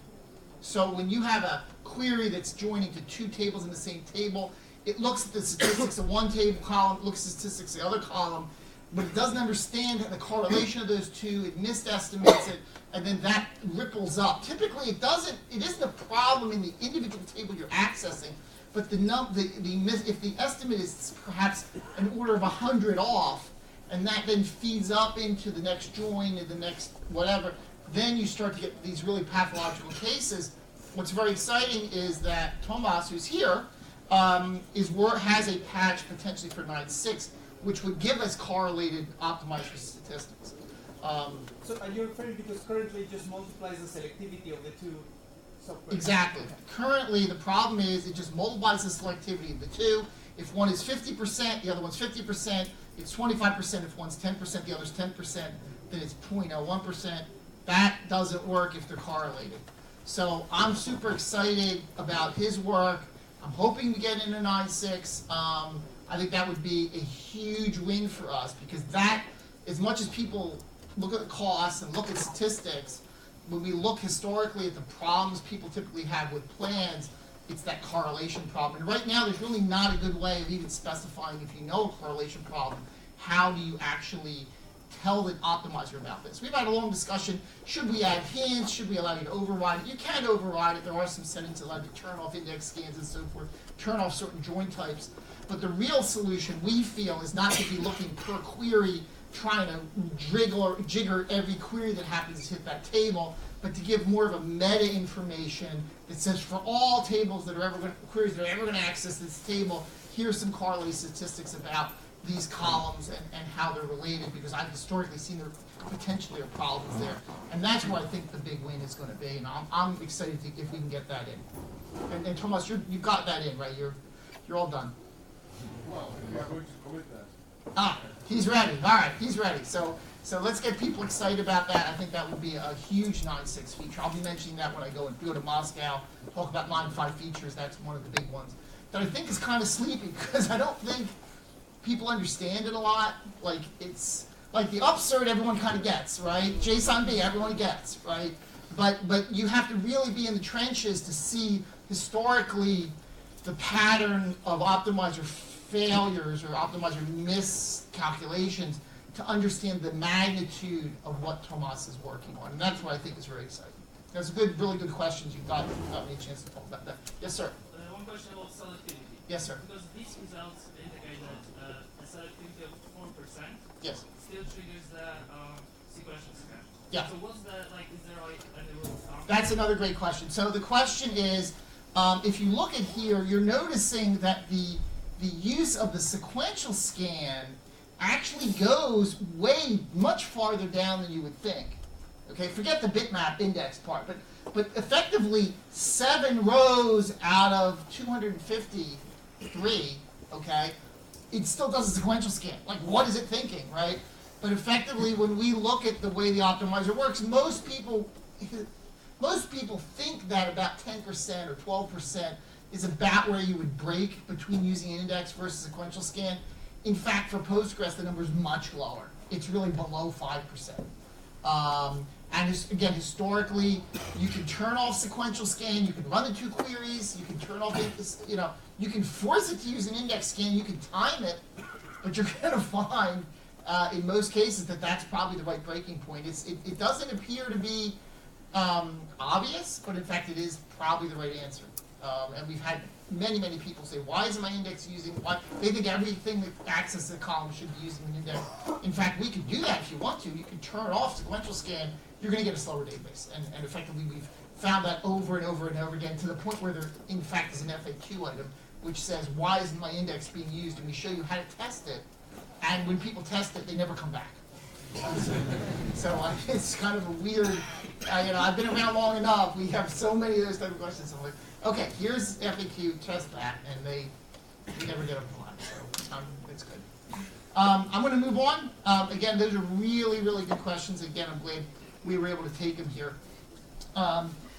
So when you have a query that's joining to two tables in the same table, it looks at the statistics of one table column, it looks at the statistics of the other column, but it doesn't understand the correlation of those two, it misestimates it, and then that ripples up. Typically it isn't a problem in the individual table you're accessing, but if the estimate is perhaps an order of 100 off, and that then feeds up into the next join and the next whatever, then you start to get these really pathological cases. What's very exciting is that Tomas, who's here, has a patch potentially for 9.6, which would give us correlated optimized statistics. So are you referring because currently it just multiplies the selectivity of the two software? Exactly. Currently, the problem is it just multiplies the selectivity of the two. If one is 50%, the other one's 50%. It's 25%. If one's 10%, the other's 10%. Then it's 0.01%. That doesn't work if they're correlated. So I'm super excited about his work. I'm hoping to get into 9.6. I think that would be a huge win for us, because that, as much as people look at the costs and look at statistics, when we look historically at the problems people typically have with plans, it's that correlation problem. And right now, there's really not a good way of even specifying, if you know a correlation problem, how do you actually tell the optimizer about this. We've had a long discussion, should we add hints, should we allow you to override it? You can override it, there are some settings that allow you to turn off index scans and so forth, turn off certain join types, but the real solution we feel is not to be looking per query, trying to jigger every query that happens to hit that table, but to give more of a meta information that says for all tables that are queries that are ever going to access this table, here's some correlated statistics about these columns and how they're related, because I've historically seen there potentially are problems there. And that's where I think the big win is going to be, and I'm excited if we can get that in. And Thomas, you've got that in, right? You're all done. Well, we are going to commit that. Ah, he's ready. All right, he's ready. So let's get people excited about that. I think that would be a huge 9.6 feature. I'll be mentioning that when I go to Moscow, talk about 9.5 features. That's one of the big ones that I think is kind of sleepy, because I don't think people understand it a lot. Like, it's like the upsert everyone kind of gets, right? JSON B everyone gets, right? But you have to really be in the trenches to see historically the pattern of optimizer failures or optimizer miscalculations to understand the magnitude of what Tomas is working on. And that's what I think is very exciting. That's a really good questions. You've got me a chance to talk about that. Yes, sir. One question about selectivity. Yes, sir. Because these results indicate that a selectivity of 4% yes. still triggers the sequential scan. Yeah. So what's the, like, is there like any rule of thumb? That's another great question. So the question is, if you look at here, you're noticing that the use of the sequential scan actually goes much farther down than you would think. Okay, forget the bitmap index part, but effectively 7 rows out of 253, okay, it still does a sequential scan. Like, what is it thinking, right? But effectively, when we look at the way the optimizer works, most people think that about 10% or 12% is about where you would break between using an index versus sequential scan. In fact, for Postgres, the number is much lower. It's really below 5%. And again, historically, you can turn off sequential scan, you can run the 2 queries, you can turn off, you can force it to use an index scan, you can time it, but you're going to find, in most cases, that that's probably the right breaking point. It doesn't appear to be obvious, but in fact, it is probably the right answer. And we've had many, many people say, why isn't my index using, why? They think everything that accesses a column should be using an index. In fact, we can do that if you want to. You can turn off sequential scan, you're going to get a slower database. And effectively, we've found that over and over and over again to the point where there, in fact, is an FAQ item which says, why isn't my index being used? And we show you how to test it. And when people test it, they never come back. So it's kind of a weird, I've been around long enough. We have so many of those type of questions. I'm like, okay, here's FAQ, test that, and we never get a reply. So it's good. I'm going to move on. Again, those are really, really good questions. Again, I'm glad we were able to take them here.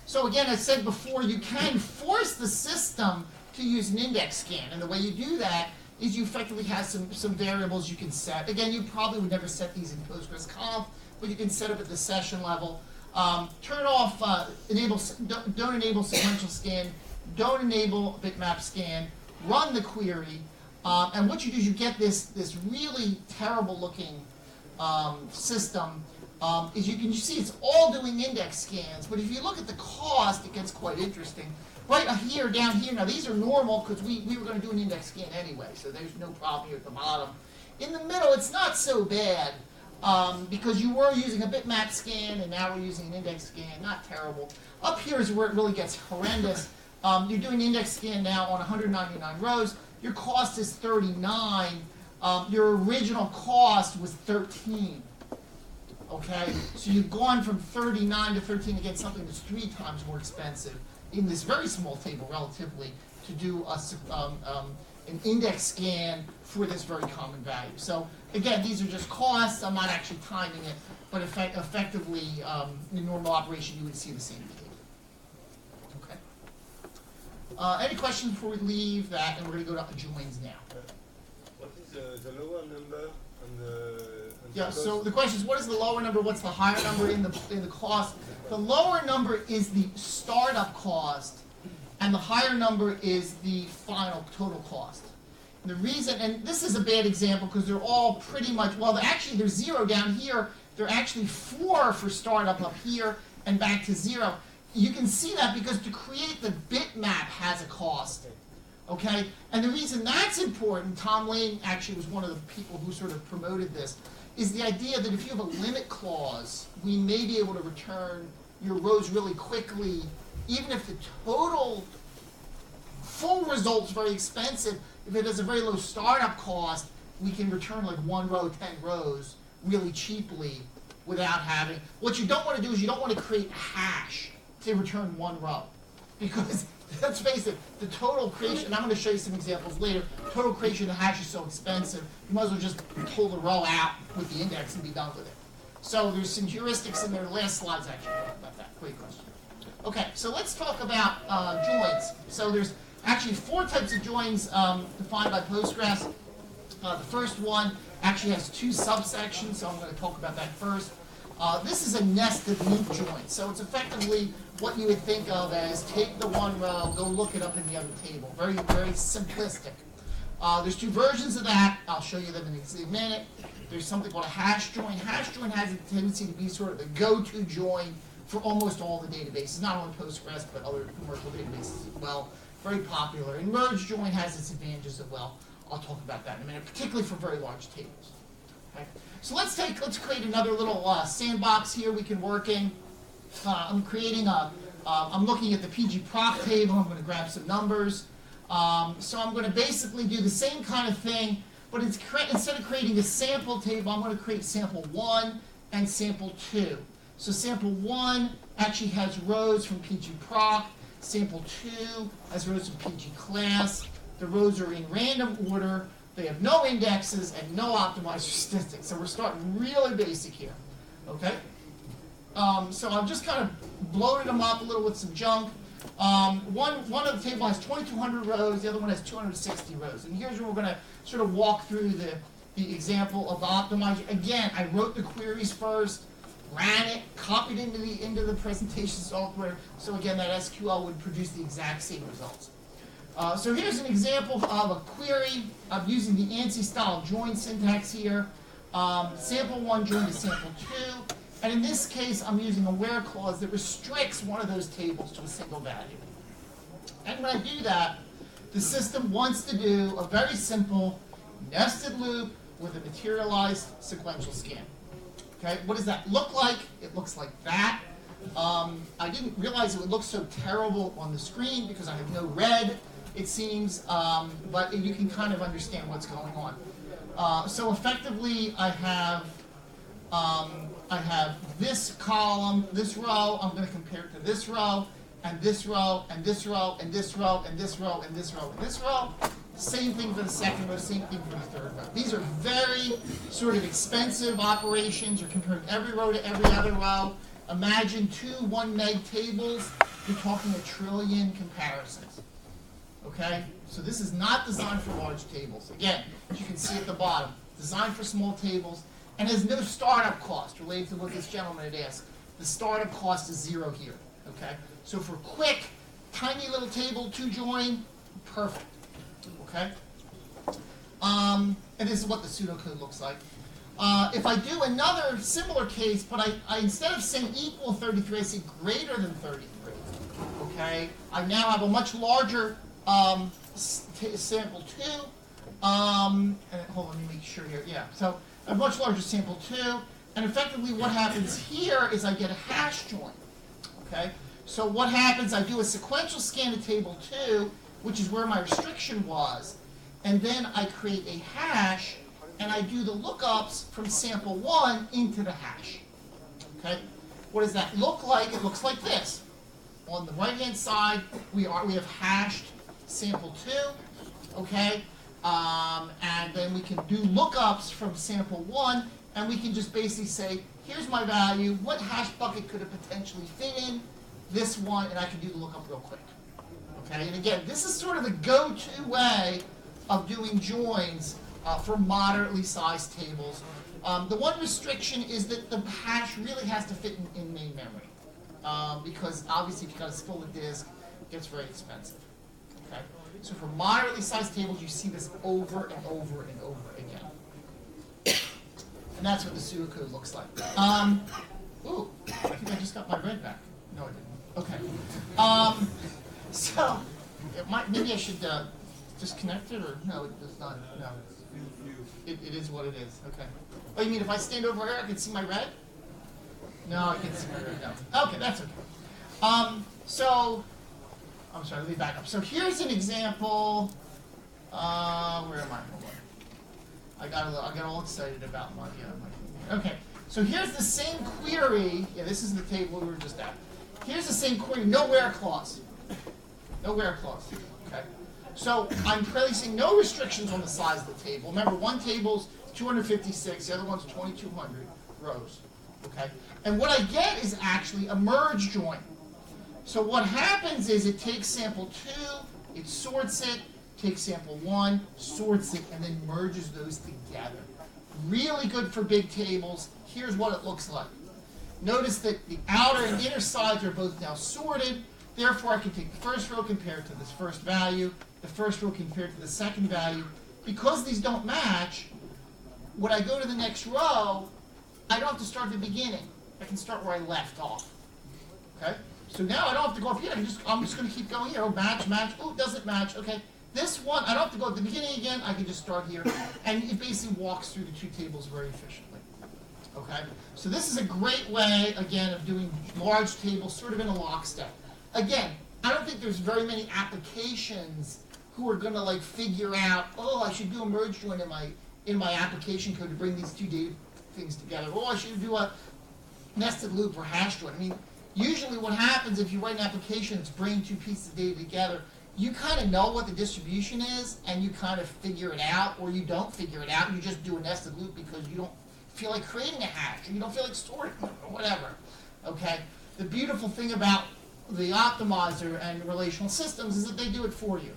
So again, I said before, you can force the system to use an index scan, and the way you do that is you effectively have some variables you can set. Again, you probably would never set these in Postgres conf, but you can set up at the session level. Turn off, don't enable sequential scan, don't enable bitmap scan, run the query, and what you do is you get this really terrible looking system. Is you see it's all doing index scans, but if you look at the cost, it gets quite interesting. Right here, down here, now these are normal because we were going to do an index scan anyway, so there's no problem here at the bottom. In the middle, it's not so bad because you were using a bitmap scan and now we're using an index scan, not terrible. Up here is where it really gets horrendous. You're doing an index scan now on 199 rows. Your cost is 39. Your original cost was 13. Okay, so you've gone from 39 to 13 to get something that's 3 times more expensive in this very small table relatively to do an index scan for this very common value. So again, these are just costs. I'm not actually timing it, but effectively in normal operation you would see the same behavior. Okay. Any questions before we leave that? And we're going to go to joins now. What is the lower number and the yeah, so the question is, what is the lower number? What's the higher number in the cost? The lower number is the startup cost, and the higher number is the final total cost. The reason, and this is a bad example because they're all pretty much, well, actually there's 0 down here. They're actually 4 for startup up here and back to 0. You can see that because to create the bitmap has a cost. Okay? And the reason that's important, Tom Lane actually was one of the people who sort of promoted this, is the idea that if you have a limit clause, we may be able to return your rows really quickly, even if the total full result's very expensive. If it has a very low startup cost, we can return like 1 row, 10 rows really cheaply without having. What you don't want to do is you don't want to create a hash to return 1 row. Because let's face it, the total creation, and I'm going to show you some examples later, total creation of the hash is so expensive, you might as well just pull the row out with the index and be done with it. So there's some heuristics in there. The last slide's actually about that. Great question. Okay, so let's talk about joins. So there's actually 4 types of joins defined by Postgres. The first one actually has 2 subsections, so I'm going to talk about that first. This is a nested loop join. So it's effectively what you would think of as take the 1 row, go look it up in the other table. Very, very simplistic. There's 2 versions of that. I'll show you them in a minute. There's something called a hash join. Hash join has a tendency to be sort of the go-to join for almost all the databases, not only Postgres, but other commercial databases as well. Very popular. And merge join has its advantages as well. I'll talk about that in a minute, particularly for very large tables. Okay. So let's create another little sandbox here we can work in. I'm creating I'm looking at the PG proc table. I'm going to grab some numbers. So I'm going to basically do the same kind of thing, but instead of creating a sample table, I'm going to create sample 1 and sample 2. So sample 1 actually has rows from PG proc. Sample 2 has rows from PG class. The rows are in random order. They have no indexes and no optimizer statistics. So we're starting really basic here. Okay? So I've just kind of bloated them up a little with some junk. One of the table has 2,200 rows. The other one has 260 rows. And here's where we're going to sort of walk through the example of the optimizer. Again, I wrote the queries first, ran it, copied into the presentation software. So again, that SQL would produce the exact same results. So here's an example of a query. I'm using the ANSI style join syntax here. Sample 1 joined to sample 2. And in this case, I'm using a where clause that restricts one of those tables to a single value. And when I do that, the system wants to do a very simple nested loop with a materialized sequential scan. Okay, what does that look like? It looks like that. I didn't realize it would look so terrible on the screen because I have no red, it seems, but you can kind of understand what's going on. So effectively, I have this column, this row. I'm going to compare it to this row, and this row, and this row, and this row, and this row, and this row, and this row. Same thing for the second row, same thing for the third row. These are very sort of expensive operations. You're comparing every row to every other row. Imagine 2 1 meg tables. You're talking 1 trillion comparisons. Okay? So this is not designed for large tables. Again, as you can see at the bottom, designed for small tables, and has no startup cost related to what this gentleman had asked. The startup cost is 0 here. Okay? So for quick, tiny little table to join, perfect. Okay? And this is what the pseudocode looks like. If I do another similar case, but I instead of saying equal 33, I say greater than 33. Okay? I now have a much larger sample 2. And hold on, let me make sure here. Yeah. So a much larger sample 2. And effectively what happens here is I get a hash join. Okay? So what happens, I do a sequential scan to table 2, which is where my restriction was, and then I create a hash, and I do the lookups from sample 1 into the hash. Okay? What does that look like? It looks like this. On the right-hand side, we have hashed sample 2, okay? And then we can do lookups from sample 1, and we can just basically say, here's my value, what hash bucket could it potentially fit in? This one, and I can do the lookup real quick. Okay, and again, this is sort of the go-to way of doing joins for moderately sized tables. The one restriction is that the hash really has to fit in main memory, because obviously if you've got to spill the disk, it gets very expensive. Okay, So for moderately sized tables, you see this over and over and over again. And that's what the pseudocode looks like. Ooh, I think I just got my red back. No, I didn't. Okay. So, maybe I should disconnect it, or no, it does not. No. It is what it is. Okay. Oh, you mean if I stand over here, I can see my red? No, I can't see my red. No. Okay, that's okay. So, I'm sorry, let me back up. So here's an example. Where am I? Hold on. I got all excited about my okay. So here's the same query. Yeah, this is the table we were just at. Here's the same query. No where clause. No where clause. Okay. So I'm placing no restrictions on the size of the table. Remember, one table's 256, the other one's 2,200 rows. Okay. And what I get is actually a merge join. So what happens is it takes sample 2, it sorts it, takes sample 1, sorts it, and then merges those together. Really good for big tables. Here's what it looks like. Notice that the outer and inner sides are both now sorted. Therefore, I can take the first row compared to this first value, the first row compared to the second value. Because these don't match, when I go to the next row, I don't have to start at the beginning. I can start where I left off. Okay? So now I don't have to go up here. I'm just going to keep going here. Oh, match, match. Oh, it doesn't match. Okay. This one, I don't have to go at the beginning again. I can just start here. And it basically walks through the two tables very efficiently. Okay? So this is a great way, again, of doing large tables sort of in a lockstep. Again, I don't think there's very many applications who are going to like figure out, oh, I should do a merge join in my application code to bring these two data things together. Oh, I should do a nested loop or hash join. I mean, usually what happens if you write an application that's bringing two pieces of data together, you kind of know what the distribution is, and you kind of figure it out, or you don't figure it out. You just do a nested loop because you don't feel like creating a hash, or you don't feel like storing it, or whatever. Okay? The beautiful thing about the optimizer and relational systems is that they do it for you.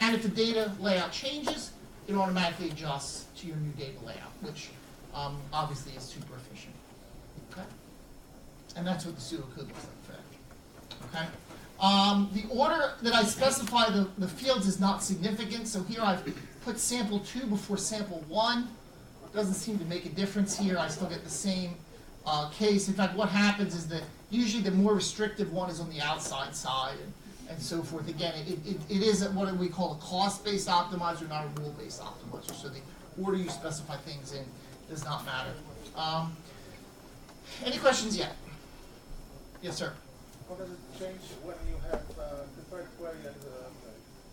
And if the data layout changes, it automatically adjusts to your new data layout, which obviously is super efficient. Okay? And that's what the pseudocode looks like for that. Okay? The order that I specify the fields is not significant, so here I've put sample 2 before sample 1. Doesn't seem to make a difference here. I still get the same case. In fact, what happens is that usually the more restrictive one is on the outside side and so forth. Again, it is what we call a cost-based optimizer, not a rule-based optimizer. So the order you specify things in does not matter. Any questions yet? Yes, sir. How does it change when you have prepared query and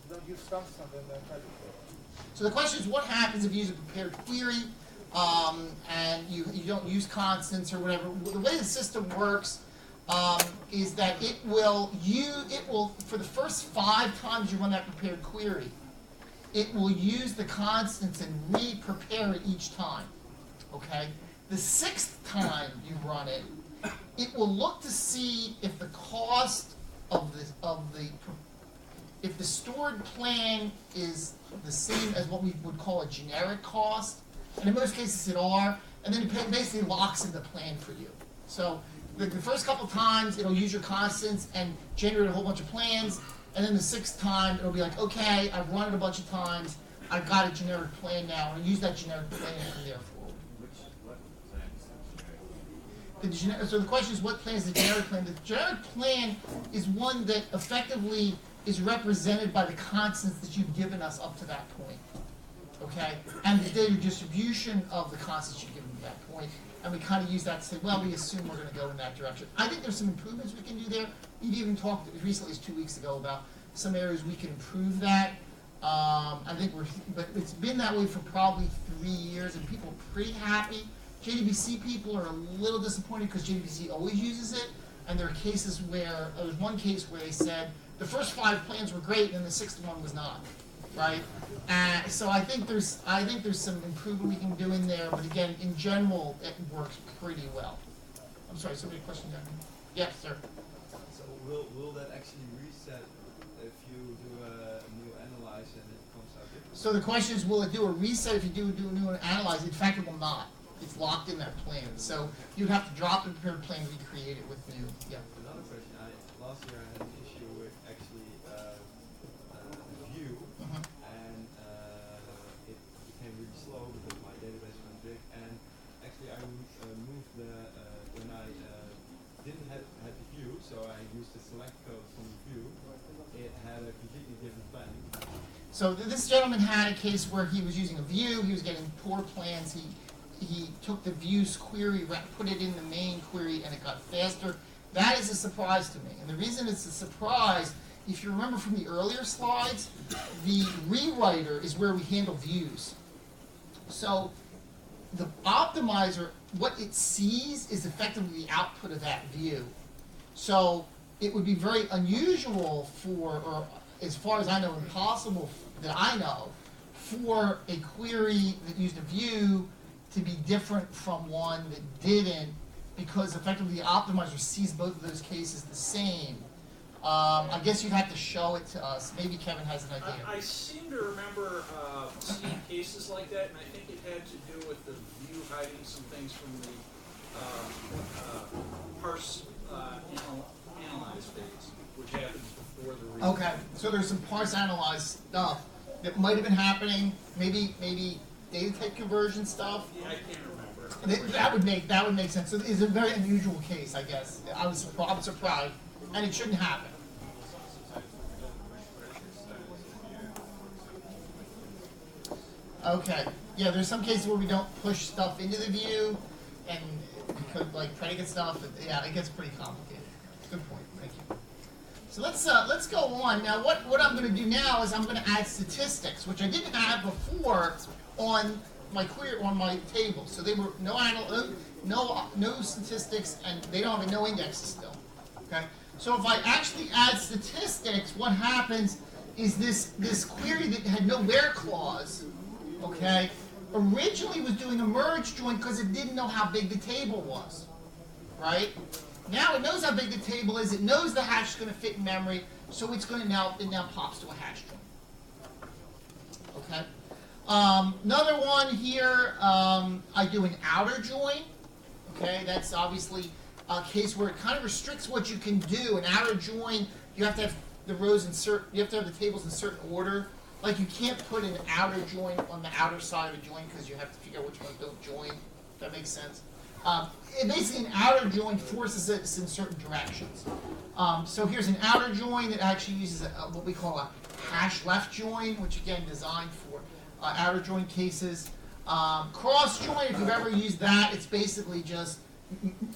don't use constant and then type it? So the question is, what happens if you use a prepared query and you don't use constants or whatever? The way the system works is that it will for the first 5 times you run that prepared query, it will use the constants and re-prepare it each time. Okay? The 6th time you run it, it will look to see if the cost of if the stored plan is the same as what we would call a generic cost, and in most cases it are, and then it basically locks in the plan for you. So the first couple times it'll use your constants and generate a whole bunch of plans, and then the 6th time it'll be like, okay, I've run it a bunch of times, I've got a generic plan now, and I'll use that generic plan from there forward. So the question is, what plan is the generic plan? The generic plan is one that effectively is represented by the constants that you've given us up to that point. Okay? And the data distribution of the constants you've given to that point. And we kind of use that to say, well, we assume we're going to go in that direction. I think there's some improvements we can do there. We've even talked as recently as 2 weeks ago about some areas we can improve that. I think but it's been that way for probably 3 years, and people are pretty happy. JDBC people are a little disappointed because JDBC always uses it, and there are cases where, there was one case where they said the first 5 plans were great and the 6th one was not, right? So I think there's some improvement we can do in there, but again, in general, it works pretty well. I'm sorry, somebody had a question down here? Yes, sir. So will that actually reset if you do a new analyze and it comes out different? So the question is, will it do a reset if you do a new analyze? In fact, it will not. It's locked in that plan. So you'd have to drop the prepared plan, recreate it with new. Yeah. Another question. Last year I had an issue with actually a view used the select code from the view, it had a completely different plan. So this gentleman had a case where he was using a view, he was getting poor plans, he took the views query, put it in the main query, and it got faster. That is a surprise to me. And the reason it's a surprise, if you remember from the earlier slides, the rewriter is where we handle views. So the optimizer, what it sees is effectively the output of that view. So it would be very unusual for, or as far as I know, impossible that I know, for a query that used a view to be different from one that didn't, because effectively the optimizer sees both of those cases the same. I guess you'd have to show it to us. Maybe Kevin has an idea. I seem to remember seeing cases like that, and I think it had to do with the view hiding some things from the parse analyze phase, which happens before the read. Okay, so there's some parse analyze stuff that might have been happening. Maybe data type conversion stuff. Yeah, I can't remember. That would make sense. So it's a very unusual case, I guess. I'm surprised, and it shouldn't happen. Okay. Yeah, there's some cases where we don't push stuff into the view, and because like predicate stuff. Yeah, it gets pretty complicated. Good point. Thank you. So let's go on. Now, what I'm going to do now is I'm going to add statistics, which I didn't have before on my query on my table. So they were no statistics, and they don't have no indexes still. Okay. So if I actually add statistics, what happens is this query that had no where clause, okay, originally was doing a merge join because it didn't know how big the table was, right? Now it knows how big the table is. It knows the hash is going to fit in memory, so it now pops to a hash join. Okay. Another one here, I do an outer join. Okay, that's obviously a case where it kind of restricts what you can do. An outer join, you have to have the rows you have to have the tables in certain order. Like you can't put an outer join on the outer side of a join because you have to figure out which ones don't join. If that makes sense. Basically, an outer join forces it in certain directions. So here's an outer join that actually uses what we call a hash left join, which again designed for outer join cases. Cross join, if you've ever used that, it's basically just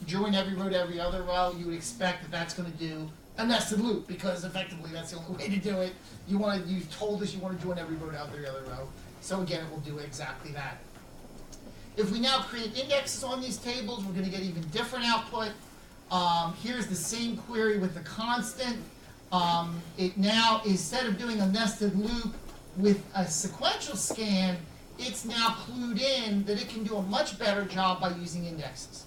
join every row to every other row. You would expect that that's going to do a nested loop because effectively that's the only way to do it. You told us you want to join every row to every other row. So again, it will do exactly that. If we now create indexes on these tables, we're going to get even different output. Here's the same query with the constant. It now, instead of doing a nested loop with a sequential scan, it's now clued in that it can do a much better job by using indexes.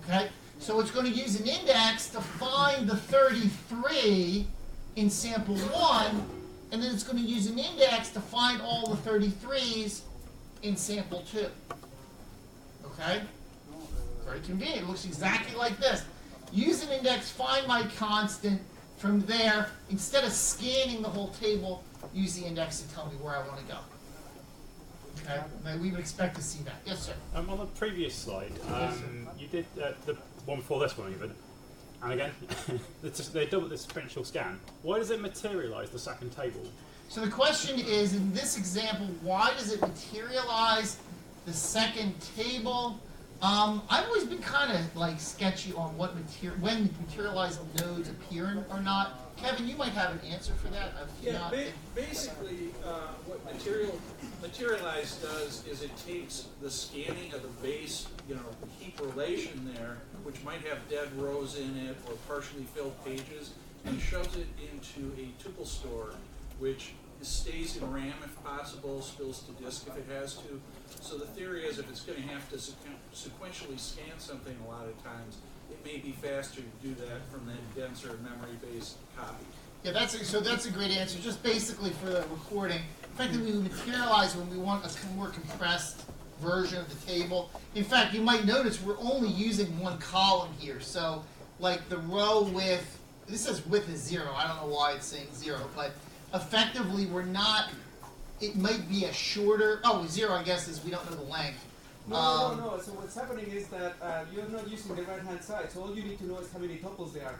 Okay? So it's going to use an index to find the 33 in sample 1, and then it's going to use an index to find all the 33s in sample 2. Okay? Very convenient. It looks exactly like this. Use an index, find my constant. From there, instead of scanning the whole table, use the index to tell me where I want to go. Okay? We would expect to see that. Yes, sir? On the previous slide, you did the one before this one even, and again, they double the sequential scan. Why does it materialize the second table? So the question is, in this example, why does it materialize the second table? I've always been kind of like sketchy on when materialized nodes appear or not. Kevin, you might have an answer for that. Yeah, basically, what materialize does is it takes the scanning of the base, heap relation there, which might have dead rows in it or partially filled pages, and shoves it into a tuple store, which stays in RAM if possible, spills to disk if it has to. So the theory is if it's going to have to sequentially scan something a lot of times, it may be faster to do that from that denser memory-based copy. Yeah, that's a great answer. Just basically for the recording, effectively we materialize when we want a more compressed version of the table. In fact, you might notice we're only using one column here. So like the row with, this says width is 0. I don't know why it's saying 0, but effectively we're not, it might be a shorter, 0 I guess is we don't know the length. No. So what's happening is that you're not using the right-hand side. So all you need to know is how many tuples there are.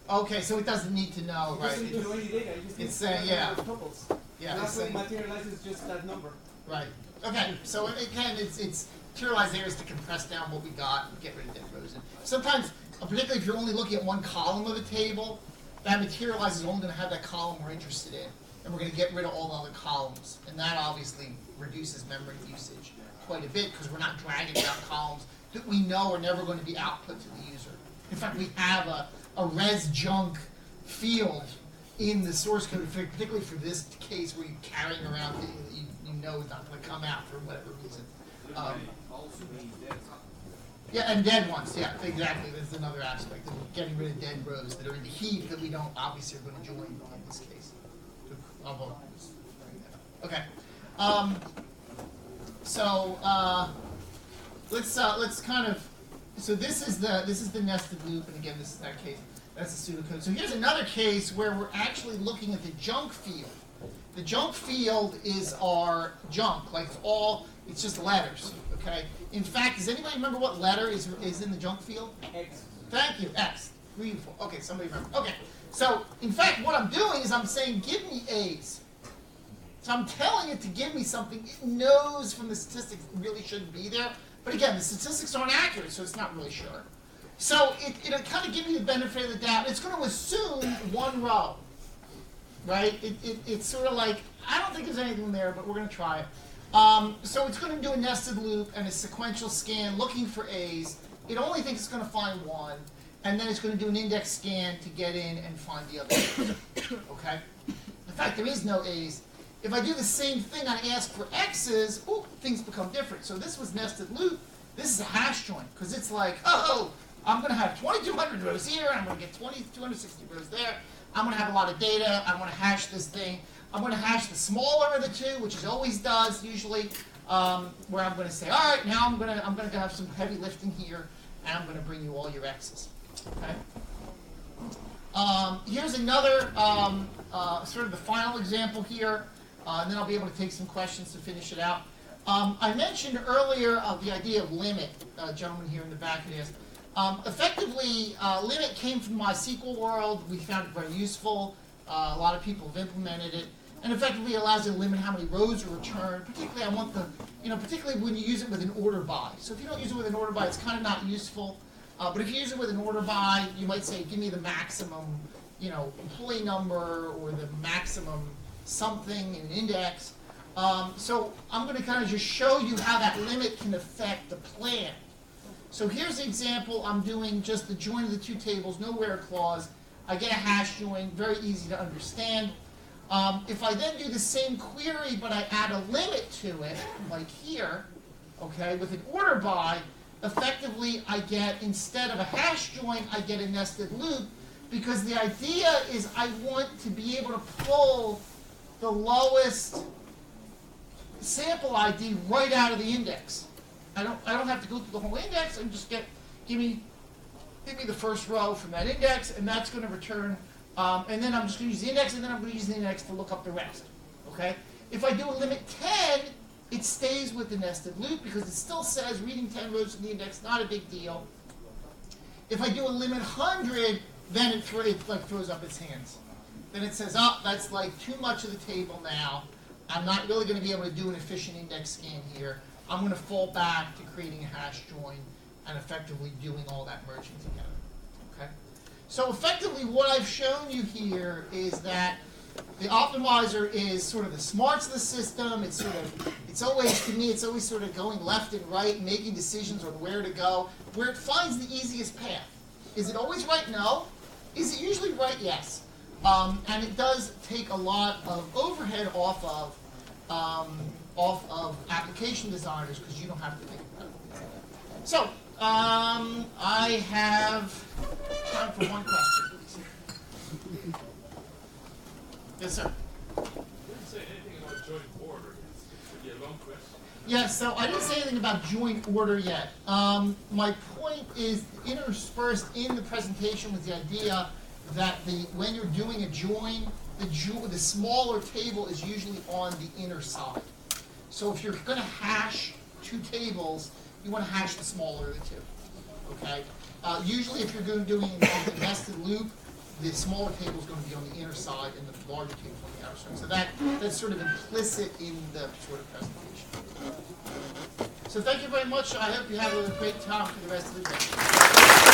Okay, so it doesn't need to know, It right? doesn't need to know any data. It just It's needs to know yeah. the tuples. Yeah, And it's that's what saying- materializes just that number. Right. Okay. So again, it's materialize there is to compress down what we got and get rid of dead rows. And sometimes, particularly if you're only looking at one column of a table, that materialize is only going to have that column we're interested in, and we're going to get rid of all the other columns, and that obviously reduces memory usage quite a bit because we're not dragging out columns that we know are never going to be output to the user. In fact, we have a res junk field in the source code, particularly for this case where you're carrying around data that you know is not going to come out for whatever reason. Yeah, and dead ones, yeah, exactly. That's another aspect of getting rid of dead rows that are in the heap that we don't obviously are going to join in this case. Okay. Let's kind of. So this is the nested loop, and again, this is that case. That's the pseudocode. So here's another case where we're actually looking at the junk field. The junk field is our junk, like it's just letters, okay? In fact, does anybody remember what letter is in the junk field? X. Thank you, X. Beautiful. Okay, somebody remember. Okay, so in fact, what I'm doing is I'm saying, give me A's. So I'm telling it to give me something it knows from the statistics it really shouldn't be there. But again, the statistics aren't accurate, so it's not really sure. So it'll kind of give you the benefit of the doubt. It's going to assume one row, right? It's sort of like, I don't think there's anything there, but we're going to try it. So it's going to do a nested loop and a sequential scan looking for A's. It only thinks it's going to find one, and then it's going to do an index scan to get in and find the other A's, okay? In fact, there is no A's. If I do the same thing, I ask for X's, ooh, things become different. So this was nested loop. This is a hash joint, because it's like, oh, I'm going to have 2,200 rows here, and I'm going to get 260 rows there. I'm going to have a lot of data. I'm going to hash this thing. I'm going to hash the smaller of the two, which it always does usually, where I'm going to say, all right, now I'm going to have some heavy lifting here, and I'm going to bring you all your X's. Okay. Here's another sort of the final example here, and then I'll be able to take some questions to finish it out. I mentioned earlier the idea of limit. Gentleman here in the back it is. Effectively, limit came from MySQL world. We found it very useful. A lot of people have implemented it, and effectively allows you to limit how many rows are returned. Particularly, I want particularly when you use it with an order by. So if you don't use it with an order by, it's kind of not useful. But if you use it with an order by, you might say, give me the maximum, employee number or the maximum something in an index. So I'm going to kind of just show you how that limit can affect the plan. So here's the example. I'm doing just the join of the two tables, no where clause. I get a hash join, very easy to understand. If I then do the same query, but I add a limit to it, like here, okay, with an order by, effectively I get, instead of a hash join, I get a nested loop, because the idea is I want to be able to pull the lowest sample ID right out of the index. I don't have to go through the whole index and just give me the first row from that index, and that's going to return, and then I'm just going to use the index, and then I'm going to use the index to look up the rest. Okay? If I do a limit 10, it stays with the nested loop because it still says reading 10 rows from the index, not a big deal. If I do a limit 100, then it throws up its hands. Then it says, oh, that's like too much of the table now. I'm not really going to be able to do an efficient index scan here. I'm going to fall back to creating a hash join and effectively doing all that merging together. Okay? So effectively what I've shown you here is that the optimizer is sort of the smarts of the system. It's always sort of going left and right, making decisions on where to go, where it finds the easiest path. Is it always right? No. Is it usually right? Yes. And it does take a lot of overhead off of application designers because you don't have to think about it. So I have time for one question, please. Yes, sir. You didn't say anything about joint order. It's a long question. Yes, so I didn't say anything about joint order yet. My point is interspersed in the presentation was the idea that when you're doing a join, the smaller table is usually on the inner side. So if you're going to hash two tables, you want to hash the smaller of the two. Okay. Usually, if you're doing a nested loop, the smaller table is going to be on the inner side and the larger table is on the outer side. So that's sort of implicit in the sort of presentation. So thank you very much. I hope you have a great time for the rest of the day.